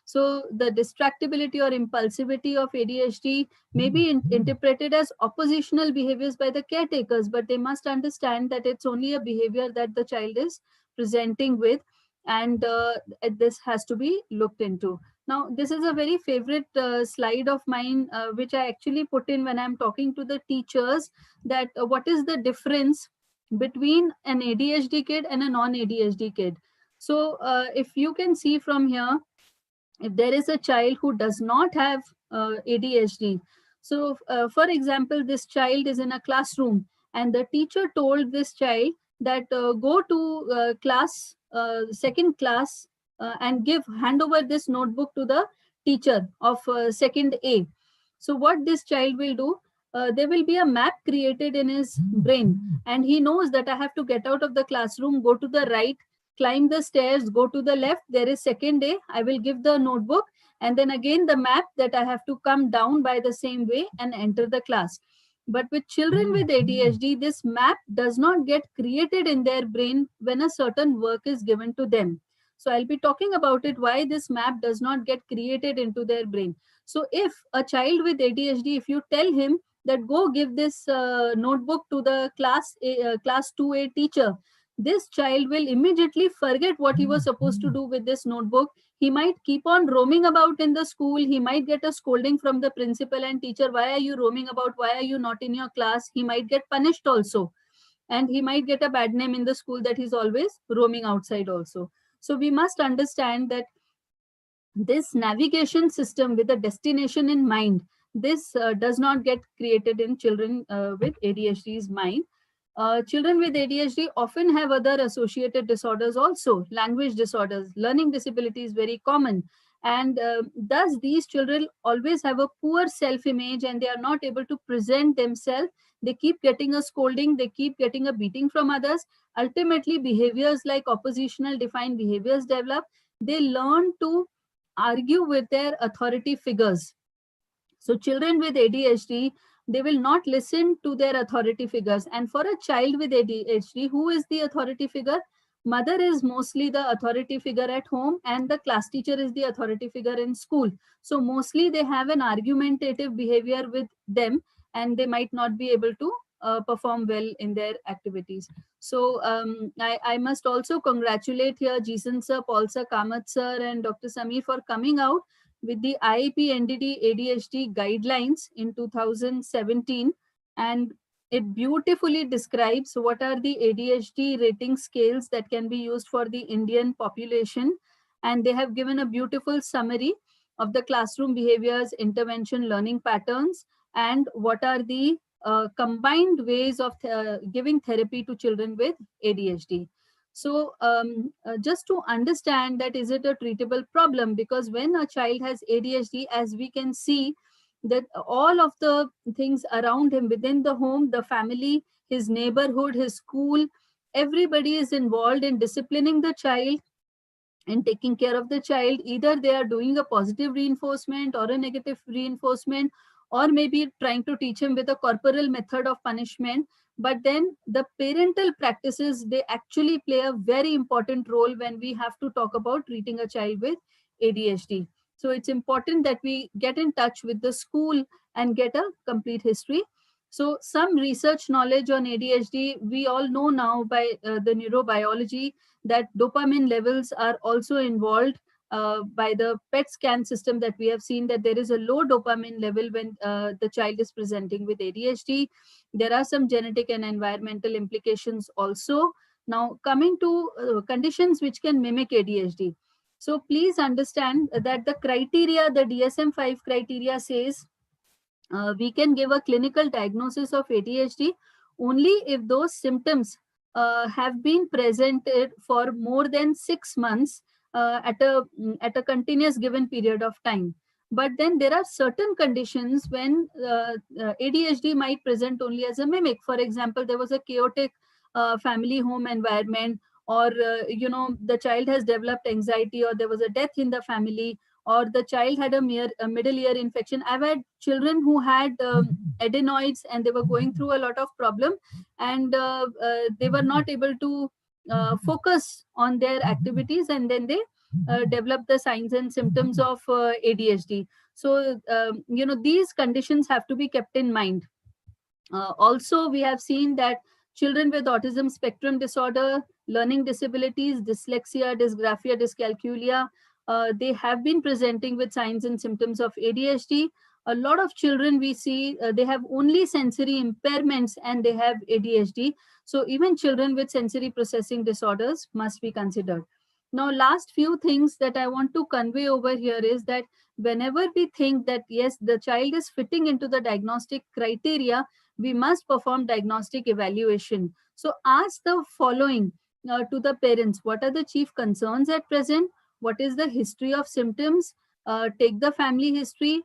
So the distractibility or impulsivity of ADHD may be interpreted as oppositional behaviors by the caretakers, but they must understand that it's only a behavior that the child is presenting with, and this has to be looked into. Now, this is a very favorite slide of mine, which I actually put in when I'm talking to the teachers, that what is the difference between an ADHD kid and a non-ADHD kid. So if you can see from here, if there is a child who does not have ADHD, so for example, this child is in a classroom and the teacher told this child that go to second class and hand over this notebook to the teacher of second A. So what this child will do, there will be a map created in his brain, and he knows that I have to get out of the classroom, go to the right, climb the stairs, go to the left, there is second A, I will give the notebook, and then again the map that I have to come down by the same way and enter the class. But with children with ADHD, this map does not get created in their brain when a certain work is given to them. So I'll be talking about it, why this map does not get created into their brain. So if a child with ADHD, if you tell him that go give this notebook to the class 2A teacher, this child will immediately forget what he was supposed to do with this notebook. He might keep on roaming about in the school. He might get a scolding from the principal and teacher. Why are you roaming about? Why are you not in your class? He might get punished also. And he might get a bad name in the school that he's always roaming outside also. So we must understand that this navigation system with a destination in mind, this does not get created in children with ADHD's mind. Children with ADHD often have other associated disorders also, language disorders, learning disability is very common. And thus these children always have a poor self-image and they are not able to present themselves. They keep getting a scolding, they keep getting a beating from others. Ultimately, behaviors like oppositional defined behaviors develop. They learn to argue with their authority figures. So children with ADHD, they will not listen to their authority figures. And for a child with ADHD, who is the authority figure? Mother is mostly the authority figure at home and the class teacher is the authority figure in school. So mostly they have an argumentative behavior with them and they might not be able to perform well in their activities. So I must also congratulate here Jason sir, Paul sir, Kamath sir and Dr. Sameer for coming out with the IEP NDD ADHD guidelines in 2017, and it beautifully describes what are the ADHD rating scales that can be used for the Indian population. And they have given a beautiful summary of the classroom behaviors, intervention, learning patterns, and what are the combined ways of giving therapy to children with ADHD. So just to understand that is it a treatable problem, because when a child has ADHD, as we can see that all of the things around him within the home, the family, his neighborhood, his school, everybody is involved in disciplining the child and taking care of the child. Either they are doing a positive reinforcement or a negative reinforcement, or maybe trying to teach him with a corporal method of punishment. But then the parental practices, they actually play a very important role when we have to talk about treating a child with ADHD. So it's important that we get in touch with the school and get a complete history. So some research knowledge on ADHD, we all know now by the neurobiology that dopamine levels are also involved by the PET scan system, that we have seen that there is a low dopamine level when the child is presenting with ADHD. There are some genetic and environmental implications also. Now coming to conditions which can mimic ADHD. So please understand that the criteria, the DSM-5 criteria says we can give a clinical diagnosis of ADHD only if those symptoms have been presented for more than 6 months at a continuous given period of time. But then there are certain conditions when ADHD might present only as a mimic. For example, there was a chaotic family home environment, or the child has developed anxiety, or there was a death in the family, or the child had a middle ear infection. I've had children who had adenoids and they were going through a lot of problem, and they were not able to focus on their activities, and then they developed the signs and symptoms of ADHD. So these conditions have to be kept in mind. Also, we have seen that children with autism spectrum disorder, learning disabilities, dyslexia, dysgraphia, dyscalculia, they have been presenting with signs and symptoms of ADHD. A lot of children we see, they have only sensory impairments and they have ADHD. So even children with sensory processing disorders must be considered. Now, last few things that I want to convey over here is that whenever we think that, yes, the child is fitting into the diagnostic criteria, we must perform diagnostic evaluation. So ask the following to the parents: what are the chief concerns at present? What is the history of symptoms? Take the family history,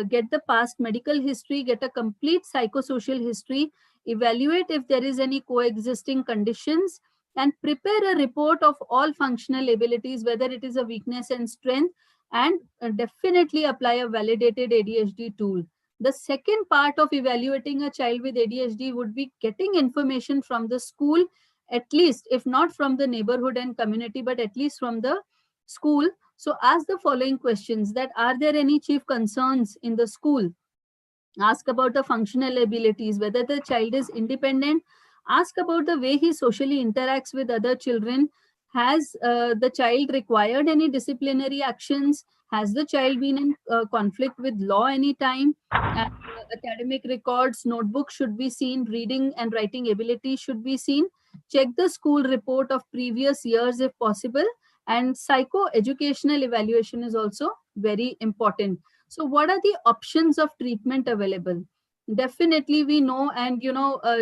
get the past medical history, get a complete psychosocial history, evaluate if there is any coexisting conditions, and prepare a report of all functional abilities, whether it is a weakness and strength, and definitely apply a validated ADHD tool. The second part of evaluating a child with ADHD would be getting information from the school, at least, if not from the neighborhood and community, but at least from the school. So ask the following questions: that are there any chief concerns in the school? Ask about the functional abilities, whether the child is independent. Ask about the way he socially interacts with other children. Has the child required any disciplinary actions? Has the child been in conflict with law anytime? And academic records, notebooks should be seen. Reading and writing ability should be seen. Check the school report of previous years if possible. And psycho-educational evaluation is also very important. So what are the options of treatment available? Definitely we know, and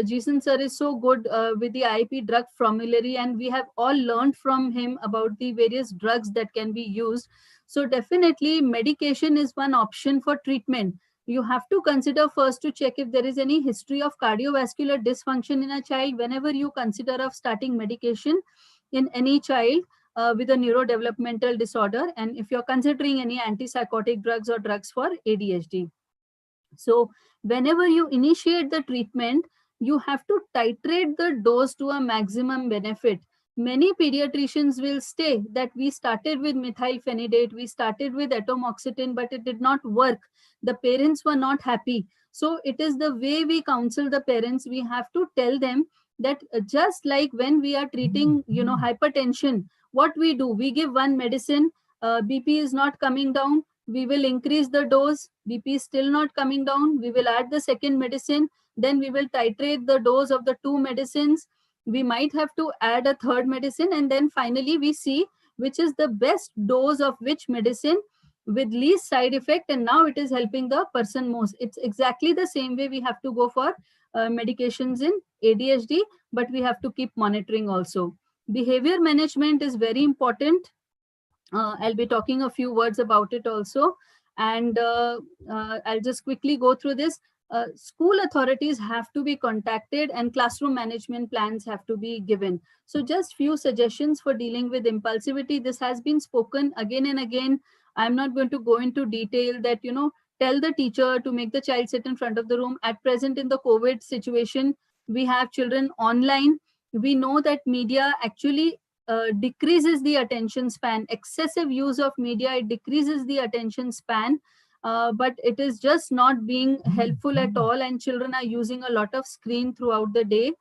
Jason sir is so good with the IEP drug formulary, and we have all learned from him about the various drugs that can be used. So definitely medication is one option for treatment. You have to consider first to check if there is any history of cardiovascular dysfunction in a child whenever you consider of starting medication in any child with a neurodevelopmental disorder, and if you're considering any antipsychotic drugs or drugs for ADHD. So whenever you initiate the treatment, you have to titrate the dose to a maximum benefit. Many pediatricians will say that we started with methylphenidate, we started with atomoxetine, but it did not work. The parents were not happy. So it is the way we counsel the parents. We have to tell them that just like when we are treating, hypertension, what we do, we give one medicine, BP is not coming down, we will increase the dose. BP is still not coming down, we will add the second medicine, then we will titrate the dose of the two medicines. We might have to add a third medicine, and then finally we see which is the best dose of which medicine with least side effect, and now it is helping the person most. It's exactly the same way we have to go for medications in ADHD, but we have to keep monitoring also. Behavior management is very important. I'll be talking a few words about it also. And I'll just quickly go through this. School authorities have to be contacted and classroom management plans have to be given. So just few suggestions for dealing with impulsivity. This has been spoken again and again. I'm not going to go into detail that, tell the teacher to make the child sit in front of the room. At present in the COVID situation, we have children online. We know that media actually decreases the attention span. Excessive use of media, it decreases the attention span. but it is just not being helpful at all, and children are using a lot of screen throughout the day.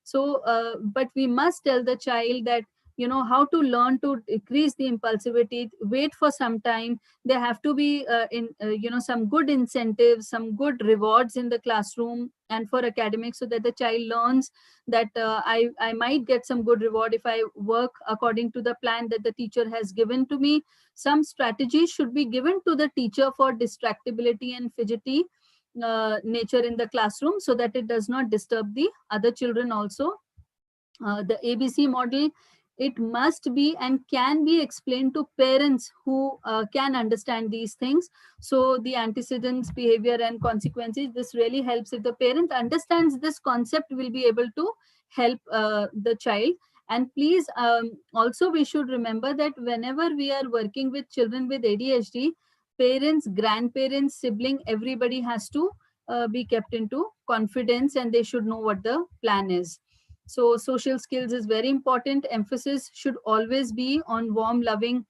So but we must tell the child that, you know, how to learn to decrease the impulsivity, wait for some time. There have to be you know, some good incentives, some good rewards in the classroom and for academics, so that the child learns that I might get some good reward if I work according to the plan that the teacher has given to me. Some strategies should be given to the teacher for distractibility and fidgety nature in the classroom, so that it does not disturb the other children also. The ABC model, it must be and can be explained to parents who can understand these things. So the antecedents, behavior and consequences, this really helps. If the parent understands this concept, will be able to help the child. And please, also we should remember that whenever we are working with children with ADHD, parents, grandparents, sibling, everybody has to be kept into confidence, and they should know what the plan is. So social skills is very important. Emphasis should always be on warm, loving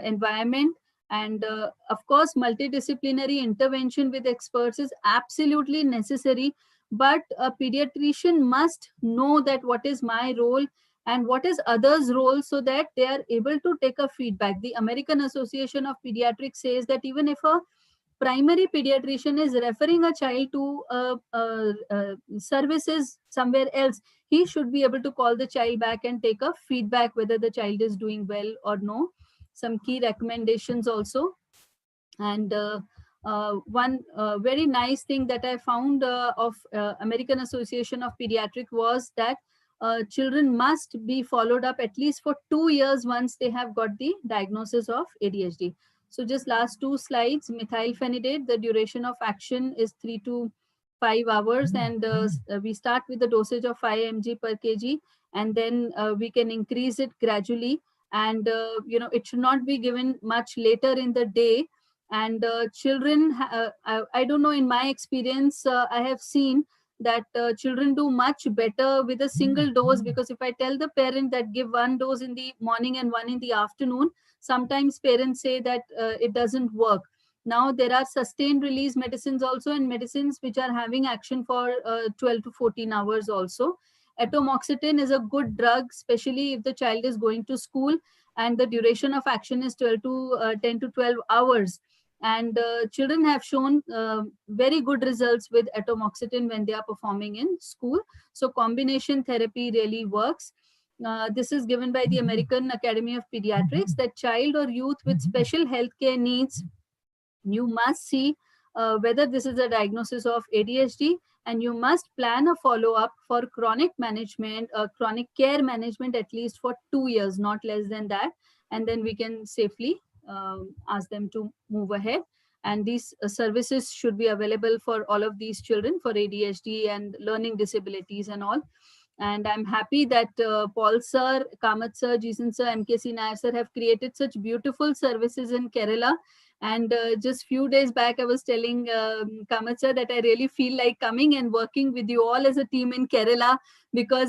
environment. And of course, multidisciplinary intervention with experts is absolutely necessary. But a pediatrician must know that what is my role and what is others' role, so that they are able to take a feedback. The American Association of Pediatrics says that even if a primary pediatrician is referring a child to services somewhere else, he should be able to call the child back and take a feedback whether the child is doing well or no. Some key recommendations also. And one very nice thing that I found of American Association of Pediatric was that children must be followed up at least for 2 years once they have got the diagnosis of ADHD. So just last 2 slides, methylphenidate, the duration of action is 3 to 5 hours, and we start with the dosage of 5 mg per kg, and then we can increase it gradually. And you know, it should not be given much later in the day. And children, I don't know, in my experience, I have seen that children do much better with a single dose, because if I tell the parent that give 1 dose in the morning and 1 in the afternoon, sometimes parents say that it doesn't work. Now there are sustained release medicines also, and medicines which are having action for 12 to 14 hours also. Atomoxetine is a good drug, especially if the child is going to school, and the duration of action is 10 to 12 hours. And children have shown very good results with atomoxetine when they are performing in school. So combination therapy really works. This is given by the American Academy of Pediatrics, that child or youth with special healthcare needs, you must see whether this is a diagnosis of ADHD, and you must plan a follow-up for chronic management, chronic care management, at least for 2 years, not less than that. And then we can safely ask them to move ahead. And these services should be available for all of these children for ADHD and learning disabilities and all. And I'm happy that Paul sir, Kamath sir, Jason sir, MKC Nair sir have created such beautiful services in Kerala. And just few days back, I was telling Kamath sir that I really feel like coming and working with you all as a team in Kerala, because